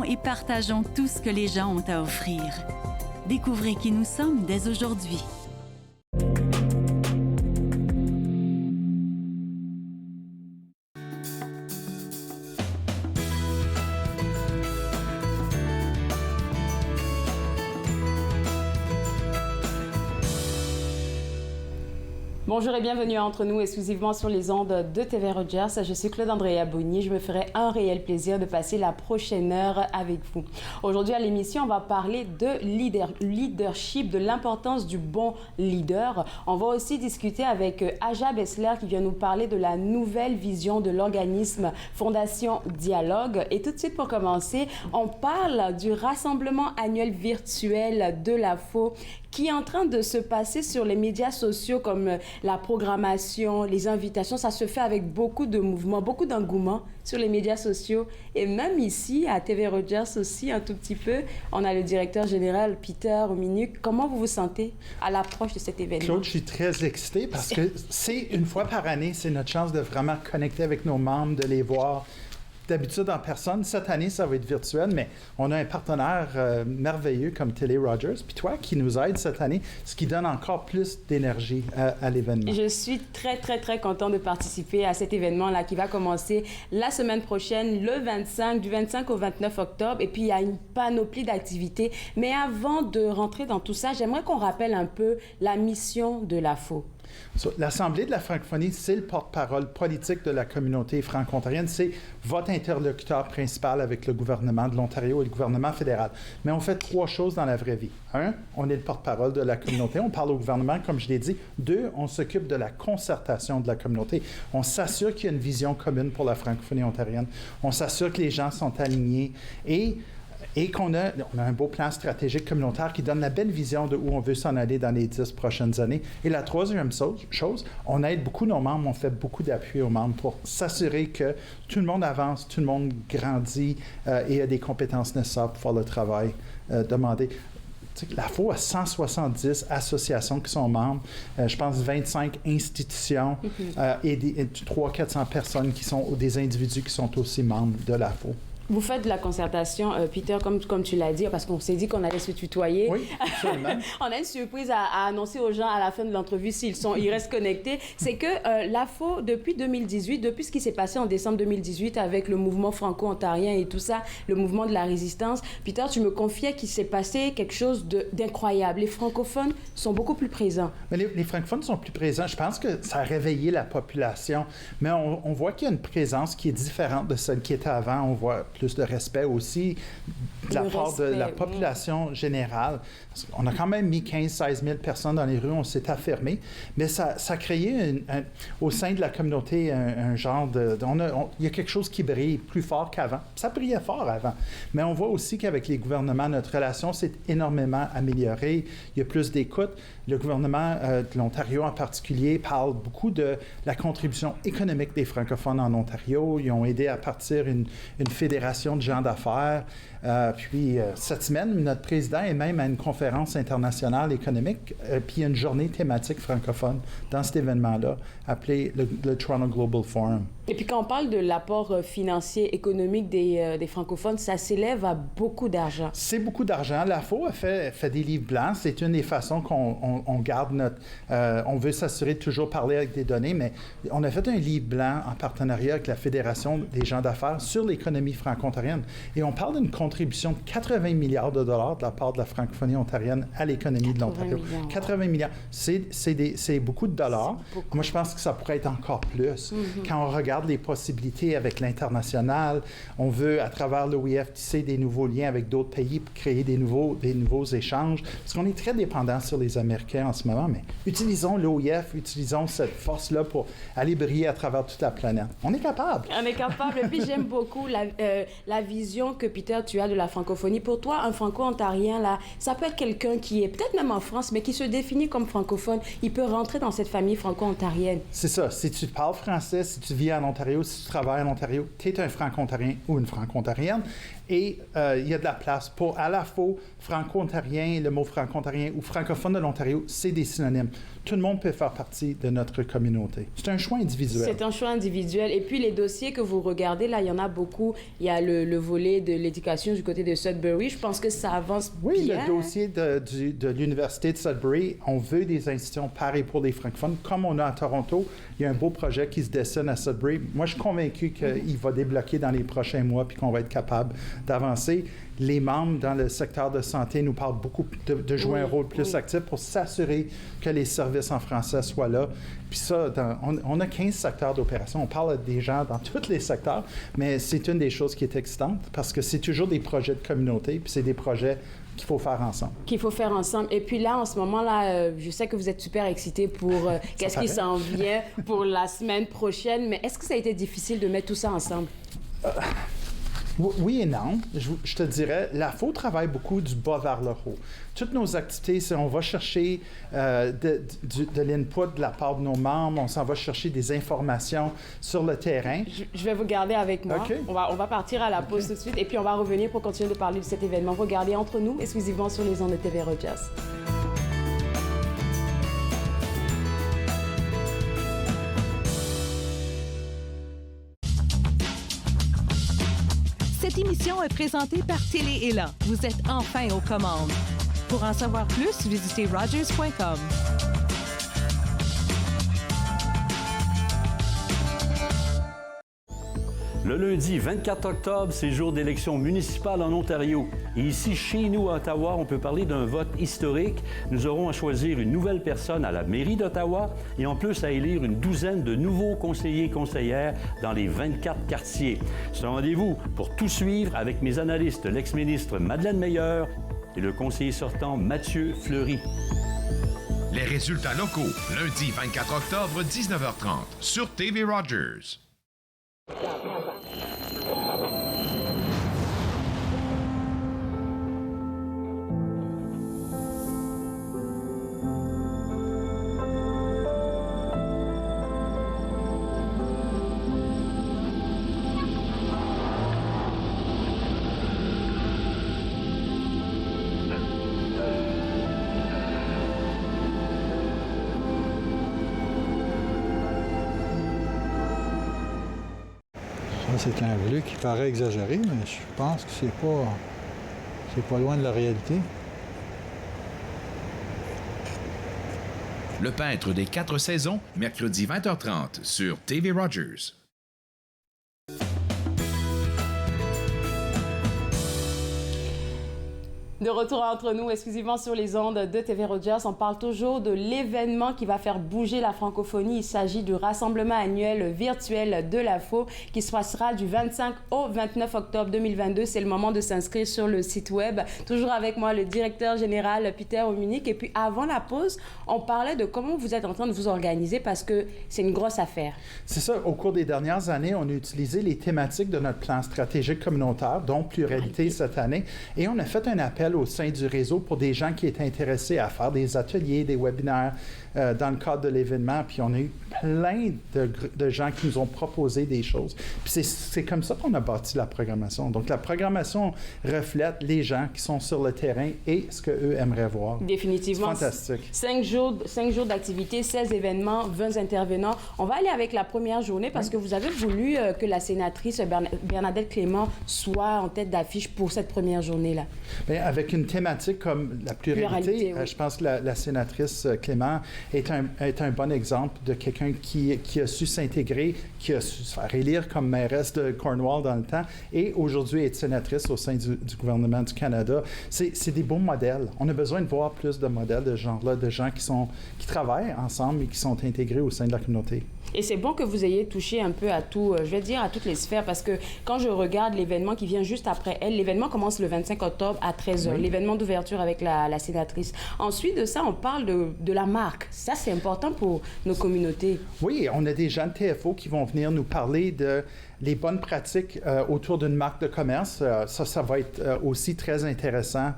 et partageons tout ce que les gens ont à offrir. Découvrez qui nous sommes dès aujourd'hui. Bonjour et bienvenue à Entre nous, exclusivement sur les ondes de TV Rogers. Je suis Claude Andrea Bonny. Je me ferai un réel plaisir de passer la prochaine heure avec vous. Aujourd'hui à l'émission, on va parler de leadership, de l'importance du bon leader. On va aussi discuter avec Aja Bessler qui vient nous parler de la nouvelle vision de l'organisme Fondation Dialogue. Et tout de suite pour commencer, on parle du rassemblement annuel virtuel de l'AFO qui est en train de se passer sur les médias sociaux comme la programmation, les invitations. Ça se fait avec beaucoup de mouvements, beaucoup d'engouement sur les médias sociaux. Et même ici, à TV Rogers aussi, un tout petit peu, on a le directeur général, Peter Minuk. Comment vous vous sentez à l'approche de cet événement? Claude, je suis très excité parce que c'est une fois par année, c'est notre chance de vraiment connecter avec nos membres, de les voir d'habitude en personne. Cette année, ça va être virtuel, mais on a un partenaire merveilleux comme Télé Rogers, puis toi, qui nous aide cette année, ce qui donne encore plus d'énergie à l'événement. Je suis très, très, très content de participer à cet événement-là qui va commencer la semaine prochaine, du 25 au 29 octobre, et puis il y a une panoplie d'activités. Mais avant de rentrer dans tout ça, j'aimerais qu'on rappelle un peu la mission de l'AFO. L'Assemblée de la francophonie, c'est le porte-parole politique de la communauté franco-ontarienne. C'est votre interlocuteur principal avec le gouvernement de l'Ontario et le gouvernement fédéral. Mais on fait trois choses dans la vraie vie. Un, on est le porte-parole de la communauté. On parle au gouvernement, comme je l'ai dit. Deux, on s'occupe de la concertation de la communauté. On s'assure qu'il y a une vision commune pour la francophonie ontarienne. On s'assure que les gens sont alignés et qu'on a un beau plan stratégique communautaire qui donne la belle vision de où on veut s'en aller dans les 10 prochaines années. Et la troisième chose, on aide beaucoup nos membres, on fait beaucoup d'appui aux membres pour s'assurer que tout le monde avance, tout le monde grandit et a des compétences nécessaires pour faire le travail demandé. L'AFO a 170 associations qui sont membres, je pense 25 institutions et 300-400 personnes qui sont des individus qui sont aussi membres de l'AFO. Vous faites de la concertation, Peter, comme tu l'as dit, parce qu'on s'est dit qu'on allait se tutoyer. Oui, absolument. On a une surprise à annoncer aux gens à la fin de l'entrevue ils restent connectés. C'est que l'AFO, depuis 2018, depuis ce qui s'est passé en décembre 2018 avec le mouvement franco-ontarien et tout ça, le mouvement de la résistance, Peter, tu me confiais qu'il s'est passé quelque chose d'incroyable. Les francophones sont beaucoup plus présents. Mais les francophones sont plus présents. Je pense que ça a réveillé la population. Mais on voit qu'il y a une présence qui est différente de celle qui était avant. On voit plus de respect aussi de la part de la population générale. On a quand même mis 15-16 000 personnes dans les rues, on s'est affirmé, mais ça a créé au sein de la communauté un genre de... il y a quelque chose qui brille plus fort qu'avant. Ça brillait fort avant, mais on voit aussi qu'avec les gouvernements, notre relation s'est énormément améliorée. Il y a plus d'écoute. Le gouvernement de l'Ontario en particulier parle beaucoup de la contribution économique des francophones en Ontario. Ils ont aidé à partir une fédération de gens d'affaires. Puis cette semaine, notre président est même à une conférence internationale économique, puis il y a une journée thématique francophone dans cet événement-là, appelé le Toronto Global Forum. Et puis quand on parle de l'apport financier, économique des francophones, ça s'élève à beaucoup d'argent. C'est beaucoup d'argent. L'AFO a fait des livres blancs. C'est une des façons qu'on garde notre... on veut s'assurer de toujours parler avec des données, mais on a fait un livre blanc en partenariat avec la Fédération des gens d'affaires sur l'économie franco-ontarienne. Et on parle d'une contribution de 80 milliards de dollars de la part de la francophonie ontarienne à l'économie de l'Ontario. 80 milliards. C'est beaucoup de dollars. Beaucoup. Moi, je pense que ça pourrait être encore plus. Quand on regarde les possibilités avec l'international, on veut, à travers l'OIF, tisser des nouveaux liens avec d'autres pays pour créer des nouveaux échanges. Parce qu'on est très dépendant sur les Américains en ce moment, mais utilisons l'OIF, utilisons cette force-là pour aller briller à travers toute la planète. On est capable. On est capable. Et puis, j'aime beaucoup la vision que, Peter, tu as de la francophonie. Pour toi, un franco-ontarien, là, ça peut être quelqu'un qui est peut-être même en France, mais qui se définit comme francophone. Il peut rentrer dans cette famille franco-ontarienne. C'est ça. Si tu parles français, si tu vis en l'Ontario, si tu travailles en Ontario, tu es un franco-ontarien ou une franco-ontarienne. Et il y a de la place pour à la fois franco-ontarien, le mot franco-ontarien ou francophone de l'Ontario, c'est des synonymes. Tout le monde peut faire partie de notre communauté. C'est un choix individuel. C'est un choix individuel. Et puis, les dossiers que vous regardez, là, il y en a beaucoup. Il y a le volet de l'éducation du côté de Sudbury. Je pense que ça avance bien. Oui, le dossier de l'Université de Sudbury, on veut des institutions pareilles pour les francophones. Comme on a à Toronto, il y a un beau projet qui se dessine à Sudbury. Moi, je suis convaincu qu'il va débloquer dans les prochains mois puis qu'on va être capable d'avancer. Les membres dans le secteur de santé nous parlent beaucoup de jouer un rôle plus actif pour s'assurer que les services en français soient là. Puis ça, on a 15 secteurs d'opération. On parle des gens dans tous les secteurs, mais c'est une des choses qui est excitante parce que c'est toujours des projets de communauté, puis c'est des projets qu'il faut faire ensemble. Qu'il faut faire ensemble. Et puis là, en ce moment-là, je sais que vous êtes super excités pour qu'est-ce qui s'en vient pour la semaine prochaine, mais est-ce que ça a été difficile de mettre tout ça ensemble? Oui et non. Je te dirais, la FO travaille beaucoup du bas vers le haut. Toutes nos activités, c'est on va chercher de l'input de la part de nos membres, on s'en va chercher des informations sur le terrain. Je vais vous garder avec moi. Okay. On va partir à la pause tout de suite et puis on va revenir pour continuer de parler de cet événement. Regardez entre nous, exclusivement sur les ondes de TV Rogers. Cette émission est présentée par Télé Élan. Vous êtes enfin aux commandes. Pour en savoir plus, visitez rogers.com. Le lundi 24 octobre, c'est jour d'élection municipale en Ontario. Et ici, chez nous, à Ottawa, on peut parler d'un vote historique. Nous aurons à choisir une nouvelle personne à la mairie d'Ottawa et en plus à élire une douzaine de nouveaux conseillers et conseillères dans les 24 quartiers. C'est un rendez-vous pour tout suivre avec mes analystes, l'ex-ministre Madeleine Meilleur et le conseiller sortant Mathieu Fleury. Les résultats locaux, lundi 24 octobre, 19h30, sur TV Rogers. C'est un bleu qui paraît exagéré, mais je pense que c'est pas loin de la réalité. Le peintre des 4 saisons, mercredi 20h30 sur TV Rogers. De retour entre nous, exclusivement sur les ondes de TV Rogers, on parle toujours de l'événement qui va faire bouger la francophonie. Il s'agit du rassemblement annuel virtuel de la FO qui se passera du 25 au 29 octobre 2022. C'est le moment de s'inscrire sur le site web. Toujours avec moi, le directeur général Peter Ominic. Et puis avant la pause, on parlait de comment vous êtes en train de vous organiser parce que c'est une grosse affaire. C'est ça. Au cours des dernières années, on a utilisé les thématiques de notre plan stratégique communautaire, dont pluralité cette année, et on a fait un appel au sein du réseau pour des gens qui étaient intéressés à faire des ateliers, des webinaires dans le cadre de l'événement. Puis on a eu plein de gens qui nous ont proposé des choses. Puis c'est comme ça qu'on a bâti la programmation. Donc la programmation reflète les gens qui sont sur le terrain et ce qu'eux aimeraient voir. Définitivement. C'est fantastique. 5 jours d'activité, 16 événements, 20 intervenants. On va aller avec la première journée parce que vous avez voulu que la sénatrice Bernadette Clément soit en tête d'affiche pour cette première journée-là. Bien, avec une thématique comme la pluralité, oui. Je pense que la sénatrice Clément est un bon exemple de quelqu'un qui a su s'intégrer, qui a su se faire élire comme mairesse de Cornwall dans le temps et aujourd'hui être sénatrice au sein du gouvernement du Canada. C'est des beaux modèles. On a besoin de voir plus de modèles de ce genre-là, de gens qui travaillent ensemble et qui sont intégrés au sein de la communauté. Et c'est bon que vous ayez touché un peu à tout, je vais dire à toutes les sphères, parce que quand je regarde l'événement qui vient juste après elle, l'événement commence le 25 octobre à 13h, oui. L'événement d'ouverture avec la sénatrice. Ensuite de ça, on parle de la marque. Ça, c'est important pour nos communautés. Oui, on a des gens de TFO qui vont venir nous parler de les bonnes pratiques autour d'une marque de commerce. Ça va être aussi très intéressant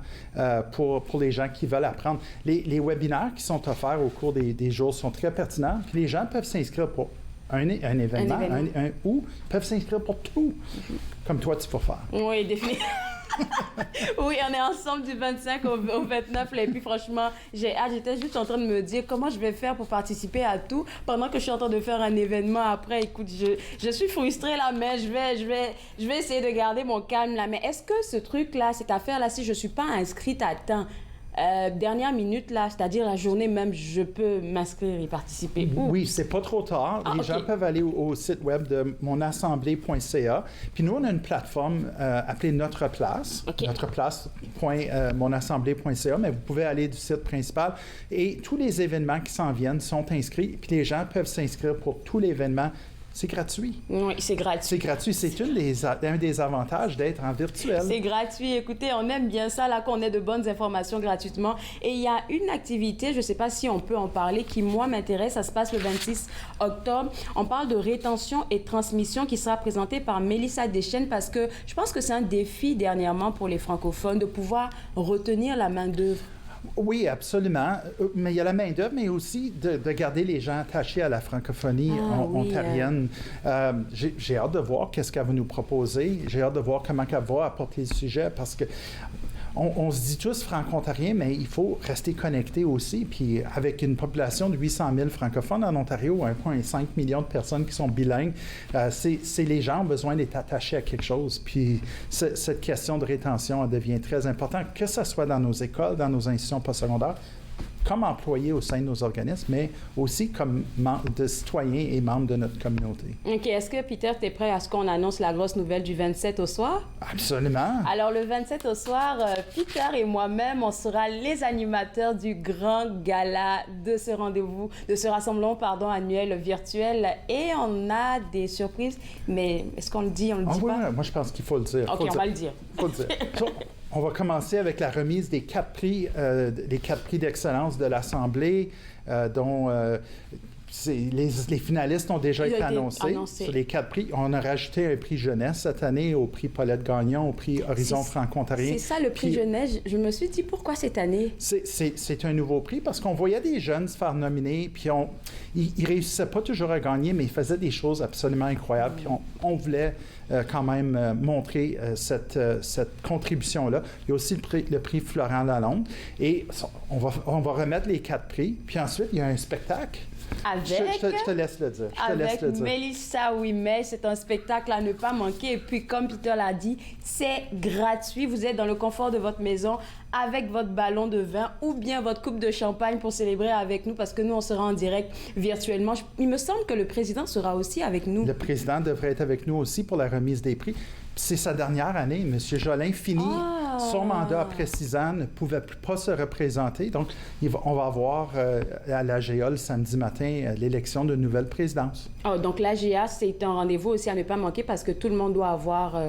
pour les gens qui veulent apprendre. Les webinaires qui sont offerts au cours des jours sont très pertinents. Puis les gens peuvent s'inscrire pour un événement, où ils peuvent s'inscrire pour tout, comme toi, tu vas faire. Oui, définitivement. Oui, on est ensemble du 25 au 29, là, et puis franchement, j'ai hâte. J'étais juste en train de me dire comment je vais faire pour participer à tout pendant que je suis en train de faire un événement. Après, écoute, je suis frustrée là, mais je vais essayer de garder mon calme là. Mais est-ce que ce truc-là, cette affaire-là, si je ne suis pas inscrite à temps, dernière minute, là, c'est-à-dire la journée même, je peux m'inscrire et participer. Oui, c'est pas trop tard. Les gens peuvent aller au site web de monassemblée.ca. Puis nous, on a une plateforme appelée Notre Place, notreplace.monassemblée.ca, mais vous pouvez aller du site principal et tous les événements qui s'en viennent sont inscrits. Puis les gens peuvent s'inscrire pour tout l'événement. C'est gratuit. Oui, c'est gratuit. C'est gratuit. C'est un des avantages d'être en virtuel. C'est gratuit. Écoutez, on aime bien ça, là, qu'on ait de bonnes informations gratuitement. Et il y a une activité, je ne sais pas si on peut en parler, qui, moi, m'intéresse. Ça se passe le 26 octobre. On parle de rétention et transmission qui sera présentée par Mélissa Deschênes parce que je pense que c'est un défi dernièrement pour les francophones de pouvoir retenir la main-d'œuvre. Oui, absolument. Mais il y a la main-d'œuvre, mais aussi de garder les gens attachés à la francophonie ontarienne. J'ai hâte de voir qu'est-ce qu'elle va nous proposer. J'ai hâte de voir comment elle va apporter le sujet parce que on se dit tous franco-ontariens, mais il faut rester connecté aussi. Puis avec une population de 800 000 francophones en Ontario, 1,5 million de personnes qui sont bilingues, les gens ont besoin d'être attachés à quelque chose. Puis cette question de rétention, elle devient très importante, que ce soit dans nos écoles, dans nos institutions postsecondaires, comme employés au sein de nos organismes, mais aussi comme de citoyens et membres de notre communauté. OK. Est-ce que, Peter, tu es prêt à ce qu'on annonce la grosse nouvelle du 27 au soir? Absolument. Alors, le 27 au soir, Peter et moi-même, on sera les animateurs du grand gala de ce rendez-vous, de ce rassemblement, annuel virtuel. Et on a des surprises, mais est-ce qu'on le dit, on le dit pas? Oui, moi, je pense qu'il faut le dire. OK, on va le dire. Faut le dire. On va commencer avec la remise des 4 prix, d'excellence de l'Assemblée, dont les finalistes ont déjà été annoncés. Sur les 4 prix. On a rajouté un prix jeunesse cette année au prix Paulette Gagnon, au prix Horizon Franco-Ontarien. C'est ça, le prix jeunesse. Je me suis dit, pourquoi cette année? C'est un nouveau prix parce qu'on voyait des jeunes se faire nominer, puis ils ne réussissaient pas toujours à gagner, mais ils faisaient des choses absolument incroyables. Puis on voulait quand même montrer cette contribution-là. Il y a aussi le prix Florent Lalonde. Et on va remettre les 4 prix. Puis ensuite, il y a un spectacle. Je te laisse le dire. Avec Mélissa Ouimet, c'est un spectacle à ne pas manquer. Et puis, comme Peter l'a dit, c'est gratuit. Vous êtes dans le confort de votre maison avec votre ballon de vin ou bien votre coupe de champagne pour célébrer avec nous parce que nous, on sera en direct virtuellement. Il me semble que le président sera aussi avec nous. Le président devrait être avec nous aussi pour la remise des prix. C'est sa dernière année. M. Jolin finit son mandat après 6 ans, ne pouvait pas se représenter. Donc, on va avoir à l'AGA le samedi matin l'élection d'une nouvelle présidence. Donc, l'AGA, c'est un rendez-vous aussi à ne pas manquer parce que tout le monde doit voir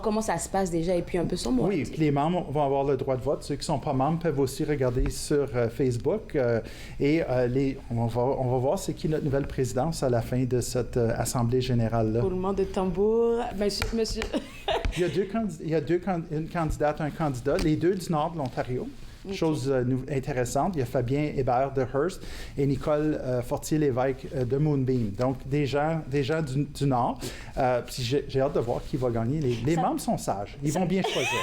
comment ça se passe déjà et puis un peu son mot. Oui, puis les membres vont avoir le droit de vote. Ceux qui ne sont pas membres peuvent aussi regarder sur Facebook. On va voir c'est qui notre nouvelle présidence à la fin de cette Assemblée générale-là. Roulement de tambour. Monsieur... Il y a une candidate, un candidat, les deux du nord de l'Ontario. Okay. Chose intéressante, il y a Fabien Hébert de Hearst et Nicole Fortier-Lévesque de Moonbeam. Donc, des gens du nord. Puis j'ai hâte de voir qui va gagner. Les membres sont sages. Ils vont bien choisir.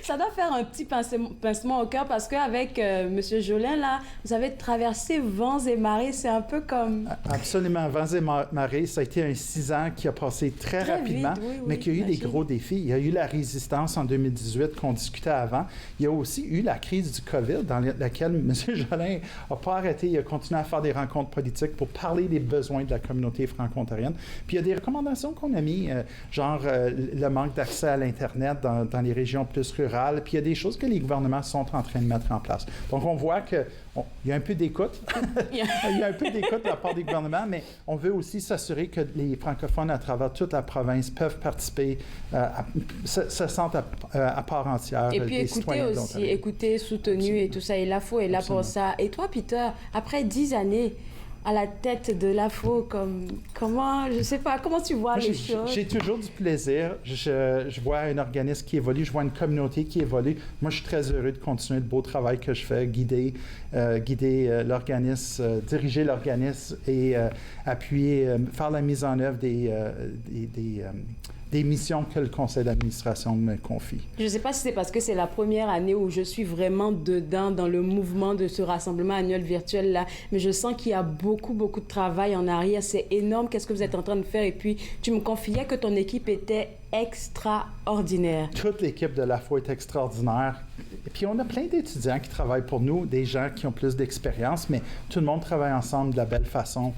Ça doit faire un petit pincement au cœur parce qu'avec M. Jolin, là, vous avez traversé vents et marées. C'est un peu comme... Absolument. Vents et marées, ça a été un 6 ans qui a passé très rapidement, vite, mais qui a eu des gros défis. Il y a eu la résistance en 2018 qu'on discutait avant. Il y a aussi eu la crise du COVID dans laquelle M. Jolin n'a pas arrêté. Il a continué à faire des rencontres politiques pour parler des besoins de la communauté franco-ontarienne. Puis il y a des recommandations qu'on a mis, genre le manque d'accès à l'Internet dans les régions plus rurales. Puis il y a des choses que les gouvernements sont en train de mettre en place. Donc on voit qu'il y a un peu d'écoute. Il y a un peu d'écoute de la part des gouvernements, mais on veut aussi s'assurer que les francophones à travers toute la province peuvent participer, se sentent à part entière. Et puis écouter aussi, écouter, soutenu et tout ça. Et la faut est là pour ça. Et toi, Peter, après 10 années, à la tête de l'Afro? Comment, je sais pas, comment tu vois les choses? J'ai toujours du plaisir. Je vois un organisme qui évolue, je vois une communauté qui évolue. Moi, je suis très heureux de continuer le beau travail que je fais, guider l'organisme, diriger l'organisme et appuyer, faire la mise en œuvre des missions que le conseil d'administration me confie. Je ne sais pas si c'est parce que c'est la première année où je suis vraiment dedans dans le mouvement de ce rassemblement annuel virtuel-là, mais je sens qu'il y a beaucoup de travail en arrière. C'est énorme, qu'est-ce que vous êtes en train de faire? Et puis, tu me confiais que ton équipe était extraordinaire. Toute l'équipe de l'AFO est extraordinaire. Et puis, on a plein d'étudiants qui travaillent pour nous, des gens qui ont plus d'expérience, mais tout le monde travaille ensemble de la belle façon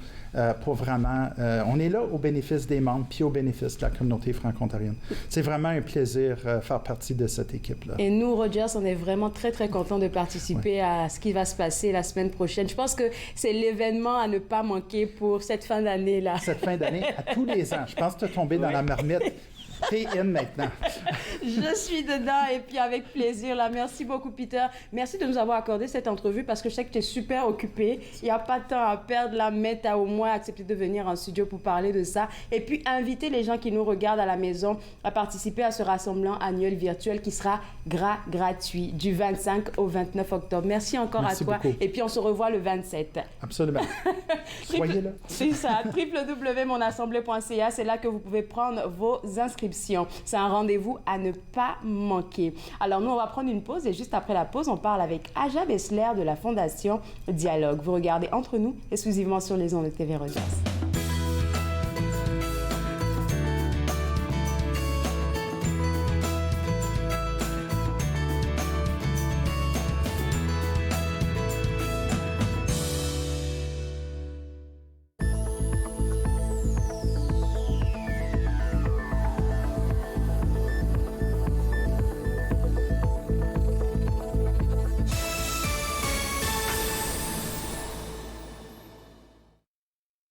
pour vraiment... on est là au bénéfice des membres puis au bénéfice de la communauté franco-ontarienne. C'est vraiment un plaisir faire partie de cette équipe-là. Et nous, Rogers, on est vraiment très contents de participer à ce qui va se passer la semaine prochaine. Je pense que c'est l'événement à ne pas manquer pour cette fin d'année-là. Cette fin d'année, à tous les ans. Je pense que tu es tombé dans la marmite. T'es in maintenant. Je suis dedans et puis avec plaisir. Là. Merci beaucoup, Peter. Merci de nous avoir accordé cette entrevue parce que je sais que tu es super occupé. Il n'y a pas de temps à perdre là, mais tu as au moins accepté de venir en studio pour parler de ça. Et puis inviter les gens qui nous regardent à la maison à participer à ce rassemblement annuel virtuel qui sera gratuit du 25 au 29 octobre. Merci encore à toi. Beaucoup. Et puis on se revoit le 27. Absolument. Soyez là. C'est ça. www.monassemblée.ca. C'est là que vous pouvez prendre vos inscriptions. C'est un rendez-vous à ne pas manquer. Alors, nous, on va prendre une pause et juste après la pause, on parle avec Aja Bessler de la Fondation Dialogue. Vous regardez Entre nous, exclusivement sur les ondes de TV Rogers.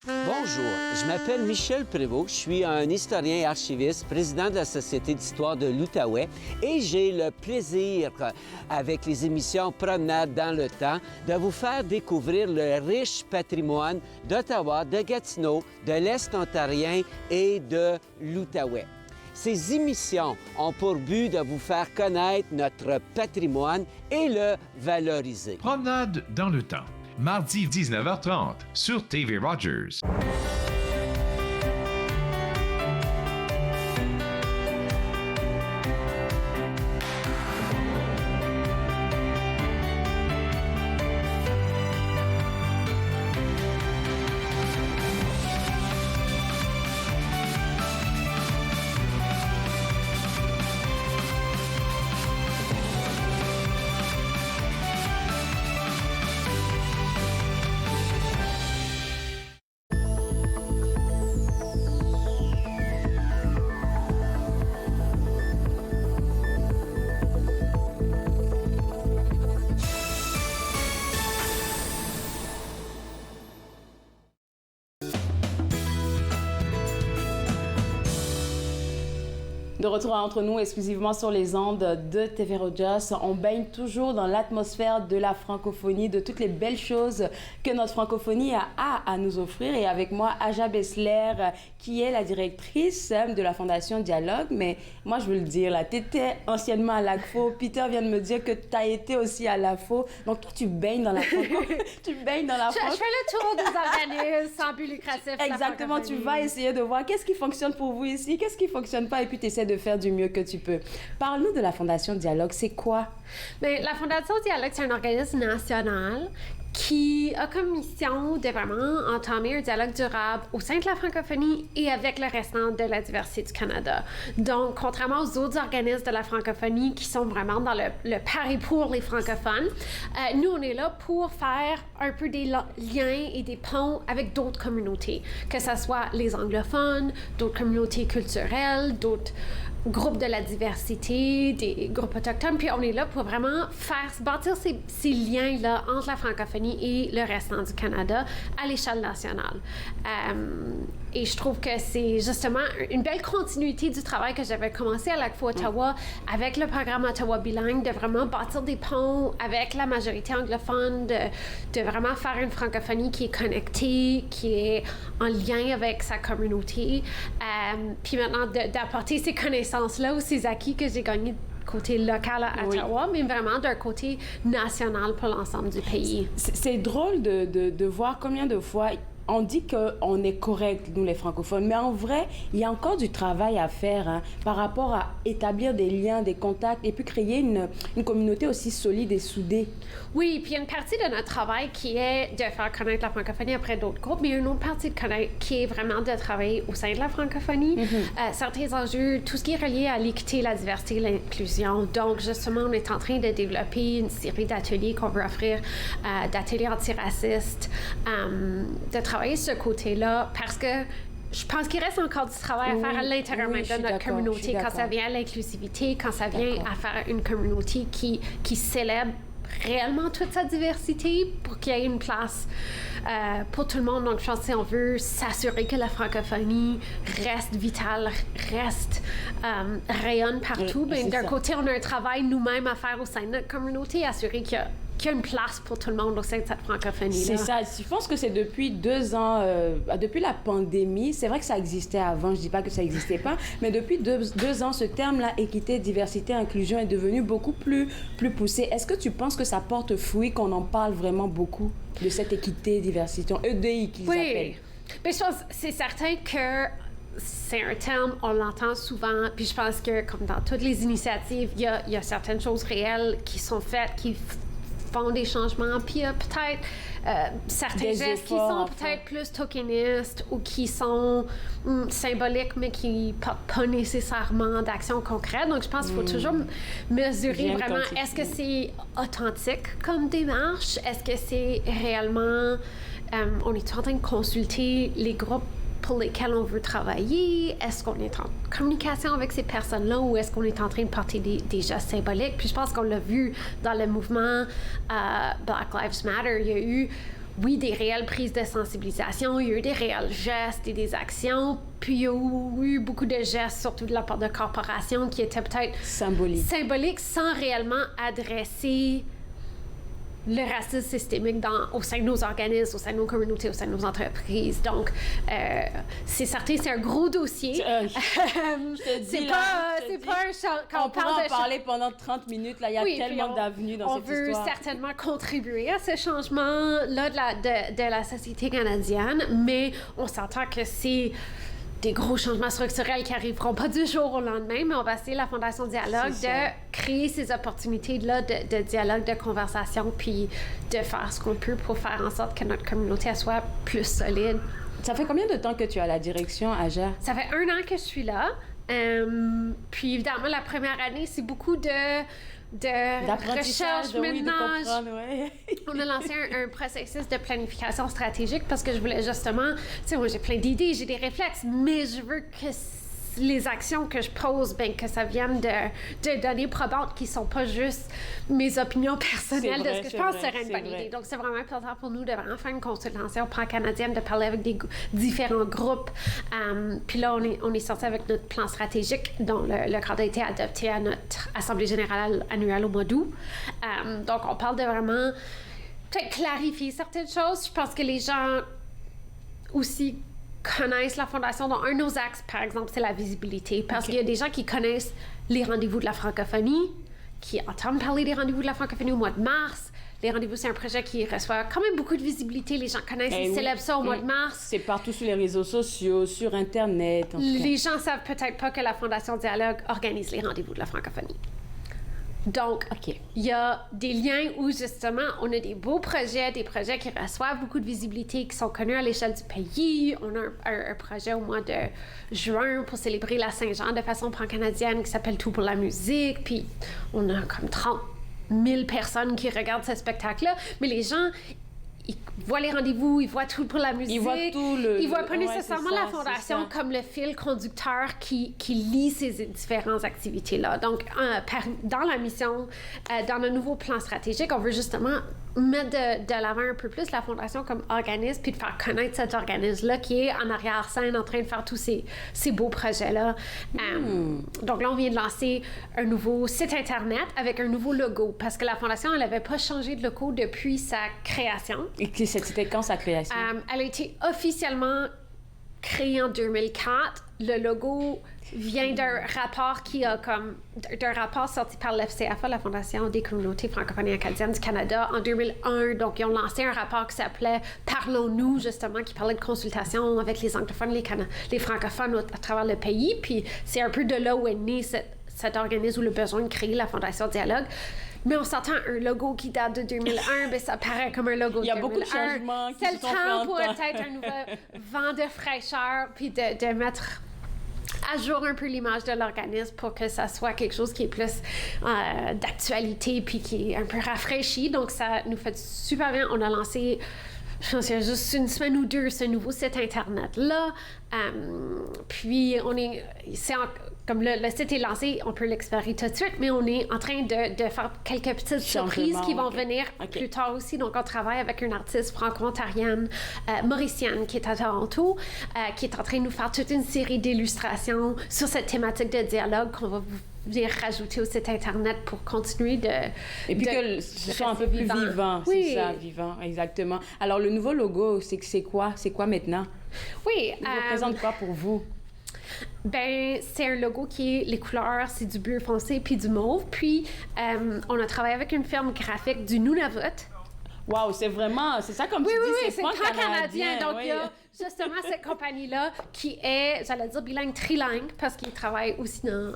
Bonjour, je m'appelle Michel Prévost, je suis un historien et archiviste, président de la Société d'histoire de l'Outaouais et j'ai le plaisir, avec les émissions Promenade dans le temps, de vous faire découvrir le riche patrimoine d'Ottawa, de Gatineau, de l'Est ontarien et de l'Outaouais. Ces émissions ont pour but de vous faire connaître notre patrimoine et le valoriser. Promenade dans le temps. Mardi 19h30 sur TV Rogers. De retour Entre nous, exclusivement sur les ondes de TV Rogers. On baigne toujours dans l'atmosphère de la francophonie, de toutes les belles choses que notre francophonie a à nous offrir. Et avec moi, Aja Bessler, qui est la directrice de la Fondation Dialogue. Mais moi, je veux le dire, là, tu étais anciennement à l'ACFO. Peter vient de me dire que tu as été aussi à l'AFO. Donc, toi, tu baignes dans la franco. Tu baignes dans la franco. Je fais le tour des organismes sans but lucratif. Exactement, tu vas essayer de voir qu'est-ce qui fonctionne pour vous ici, qu'est-ce qui fonctionne pas, et puis tu essaies de faire du mieux que tu peux. Parle-nous de la Fondation Dialogue, c'est quoi? Bien, la Fondation Dialogue, c'est un organisme national qui a comme mission de vraiment entamer un dialogue durable au sein de la francophonie et avec le restant de la diversité du Canada. Donc, contrairement aux autres organismes de la francophonie qui sont vraiment dans le pari pour les francophones, nous, on est là pour faire un peu des liens et des ponts avec d'autres communautés, que ce soit les anglophones, d'autres communautés culturelles, d'autres groupes de la diversité, des groupes autochtones, puis on est là pour vraiment bâtir ces liens-là entre la francophonie et le restant du Canada à l'échelle nationale. Et je trouve que c'est justement une belle continuité du travail que j'avais commencé à l'ACFO Ottawa avec le programme Ottawa bilingue, de vraiment bâtir des ponts avec la majorité anglophone, de vraiment faire une francophonie qui est connectée, qui est en lien avec sa communauté. Puis maintenant, d'apporter ces connaissances-là ou ces acquis que j'ai gagnés côté local à Ottawa, mais vraiment d'un côté national pour l'ensemble du pays. C'est drôle de voir combien de fois on dit qu'on est correct, nous les francophones, mais en vrai, il y a encore du travail à faire par rapport à établir des liens, des contacts et puis créer une communauté aussi solide et soudée. Oui, puis il y a une partie de notre travail qui est de faire connaître la francophonie après d'autres groupes, mais il y a une autre partie qui est vraiment de travailler au sein de la francophonie. Certains enjeux, tout ce qui est relié à l'équité, la diversité, l'inclusion. Donc, justement, on est en train de développer une série d'ateliers qu'on veut offrir, d'ateliers antiracistes, de travailler ce côté-là, parce que je pense qu'il reste encore du travail à faire à l'intérieur même de notre communauté quand ça vient à l'inclusivité, quand ça vient à faire une communauté qui célèbre réellement toute sa diversité pour qu'il y ait une place pour tout le monde. Donc, je pense qu'on veut s'assurer que la francophonie reste vitale, rayonne partout. Mais d'un côté, on a un travail nous-mêmes à faire au sein de notre communauté, assurer qu'il y a une place pour tout le monde au sein de cette francophonie-là. C'est ça. Je pense que c'est depuis 2 ans, depuis la pandémie. C'est vrai que ça existait avant, je dis pas que ça n'existait pas, mais depuis 2 ans, ce terme-là, équité, diversité, inclusion, est devenu beaucoup plus poussé. Est-ce que tu penses que ça porte fruit, qu'on en parle vraiment beaucoup de cette équité, diversité, EDI qu'ils appellent? Mais je pense que c'est certain que c'est un terme, on l'entend souvent, puis je pense que, comme dans toutes les initiatives, il y a certaines choses réelles qui sont faites, qui font des changements, puis il y a peut-être certains gestes qui sont peut-être plus tokenistes ou qui sont symboliques, mais qui portent pas nécessairement d'action concrète. Donc, je pense qu'il faut toujours mesurer vraiment, est-ce que c'est authentique comme démarche? Est-ce que c'est réellement... on est en train de consulter les groupes pour lesquels on veut travailler? Est-ce qu'on est en communication avec ces personnes-là ou est-ce qu'on est en train de porter des gestes symboliques? Puis je pense qu'on l'a vu dans le mouvement Black Lives Matter. Il y a eu, oui, des réelles prises de sensibilisation, il y a eu des réels gestes et des actions, puis il y a eu beaucoup de gestes, surtout de la part de corporations, qui étaient peut-être symboliques sans réellement adresser le racisme systémique au sein de nos organismes, au sein de nos communautés, au sein de nos entreprises. Donc, c'est certain, c'est un gros dossier. C'est pas un champ... On pourrait en parler pendant 30 minutes. Là, il y a tellement d'avenues dans cette histoire. On veut certainement contribuer à ce changement-là de la société canadienne, mais on s'entend que c'est des gros changements structurels qui n'arriveront pas du jour au lendemain, mais on va essayer, la Fondation Dialogue, de créer ces opportunités-là de dialogue, de conversation, puis de faire ce qu'on peut pour faire en sorte que notre communauté soit plus solide. Ça fait combien de temps que tu as la direction, Aja? Ça fait 1 an que je suis là. Puis évidemment, la première année, c'est beaucoup de recherche, ménage. On a lancé un processus de planification stratégique parce que je voulais justement, tu sais, moi j'ai plein d'idées, j'ai des réflexes, mais je veux que les actions que je pose, ben que ça vienne de données probantes qui sont pas juste mes opinions personnelles de ce que je pense serait une bonne idée. Donc c'est vraiment important pour nous de vraiment faire une consultation pan-canadienne, de parler avec des différents groupes. Puis là, on est sorti avec notre plan stratégique dont le cadre a été adopté à notre Assemblée générale annuelle au mois d'août. Donc on parle de vraiment peut-être clarifier certaines choses. Je pense que les gens aussi connaissent la Fondation. Donc, un de nos axes, par exemple, c'est la visibilité. Parce qu'il y a des gens qui connaissent les rendez-vous de la francophonie, qui entendent parler des rendez-vous de la francophonie au mois de mars. Les rendez-vous, c'est un projet qui reçoit quand même beaucoup de visibilité. Les gens connaissent, ils célèbrent ça au mois de mars. C'est partout sur les réseaux sociaux, sur Internet. Les gens savent peut-être pas que la Fondation Dialogue organise les rendez-vous de la francophonie. Donc, il y a des liens où, justement, on a des beaux projets, des projets qui reçoivent beaucoup de visibilité, qui sont connus à l'échelle du pays. On a un projet au mois de juin pour célébrer la Saint-Jean de façon pan-canadienne qui s'appelle Tout pour la musique. Puis, on a comme 30 000 personnes qui regardent ce spectacle-là. Mais les gens, ils voient les rendez-vous, ils voient tout pour la musique. Ils voient tout le... Ils voient pas ouais, nécessairement ça, la fondation comme le fil conducteur qui lie ces différentes activités-là. Donc, dans la mission, dans le nouveau plan stratégique, on veut justement mettre de l'avant un peu plus la fondation comme organisme, puis de faire connaître cet organisme-là qui est en arrière-scène en train de faire tous ces beaux projets-là. Donc là, on vient de lancer un nouveau site Internet avec un nouveau logo, parce que la fondation, elle n'avait pas changé de logo depuis sa création. Et c'était quand sa création? Elle a été officiellement créée en 2004. Le logo vient d'un rapport d'un rapport sorti par l'FCFA, la Fondation des communautés francophones et acadiennes du Canada, en 2001. Donc, ils ont lancé un rapport qui s'appelait Parlons-nous, justement, qui parlait de consultation avec les anglophones, les francophones à travers le pays. Puis, c'est un peu de là où est né cet organisme ou le besoin de créer la Fondation Dialogue. Mais on s'entend un logo qui date de 2001, ben ça paraît comme un logo de 2001. Il y a beaucoup de changements qui se sont faits en temps. C'est le temps pour peut-être un nouvel vent de fraîcheur, puis de mettre à jour un peu l'image de l'organisme pour que ça soit quelque chose qui est plus d'actualité, puis qui est un peu rafraîchi. Donc, ça nous fait super bien. On a lancé, je pense qu'il y a juste une semaine ou deux, ce nouveau site Internet-là. Puis, comme le site est lancé, on peut l'explorer tout de suite, mais on est en train de faire quelques petites surprises qui vont venir plus tard aussi. Donc, on travaille avec une artiste franco-ontarienne, mauricienne, qui est à Toronto, qui est en train de nous faire toute une série d'illustrations sur cette thématique de dialogue qu'on va venir rajouter au site Internet pour continuer de... Et puis que ce soit un peu plus vivant. Oui. C'est ça, vivant, exactement. Alors, le nouveau logo, c'est quoi? C'est quoi maintenant? Oui. Il représente quoi pour vous? Ben, c'est un logo qui est, les couleurs, c'est du bleu foncé puis du mauve. Puis, on a travaillé avec une firme graphique du Nunavut. Wow, c'est ça comme tu dis, c'est pan-canadien. Donc, il y a justement cette compagnie-là qui est, j'allais dire, bilingue, trilingue, parce qu'ils travaillent aussi dans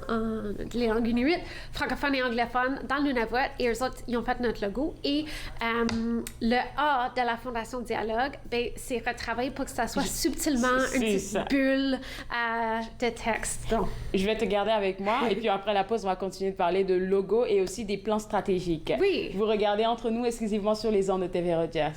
les langues inuit, francophones et anglophones, dans le Nunavut. Et eux autres, ils ont fait notre logo. Et le A de la Fondation Dialogue, ben, c'est retravaillé pour que ça soit subtilement une petite bulle de texte. Donc. Je vais te garder avec moi. Et puis après la pause, on va continuer de parler de logo et aussi des plans stratégiques. Oui. Vous regardez Entre nous exclusivement sur les ondes de TV Rogers.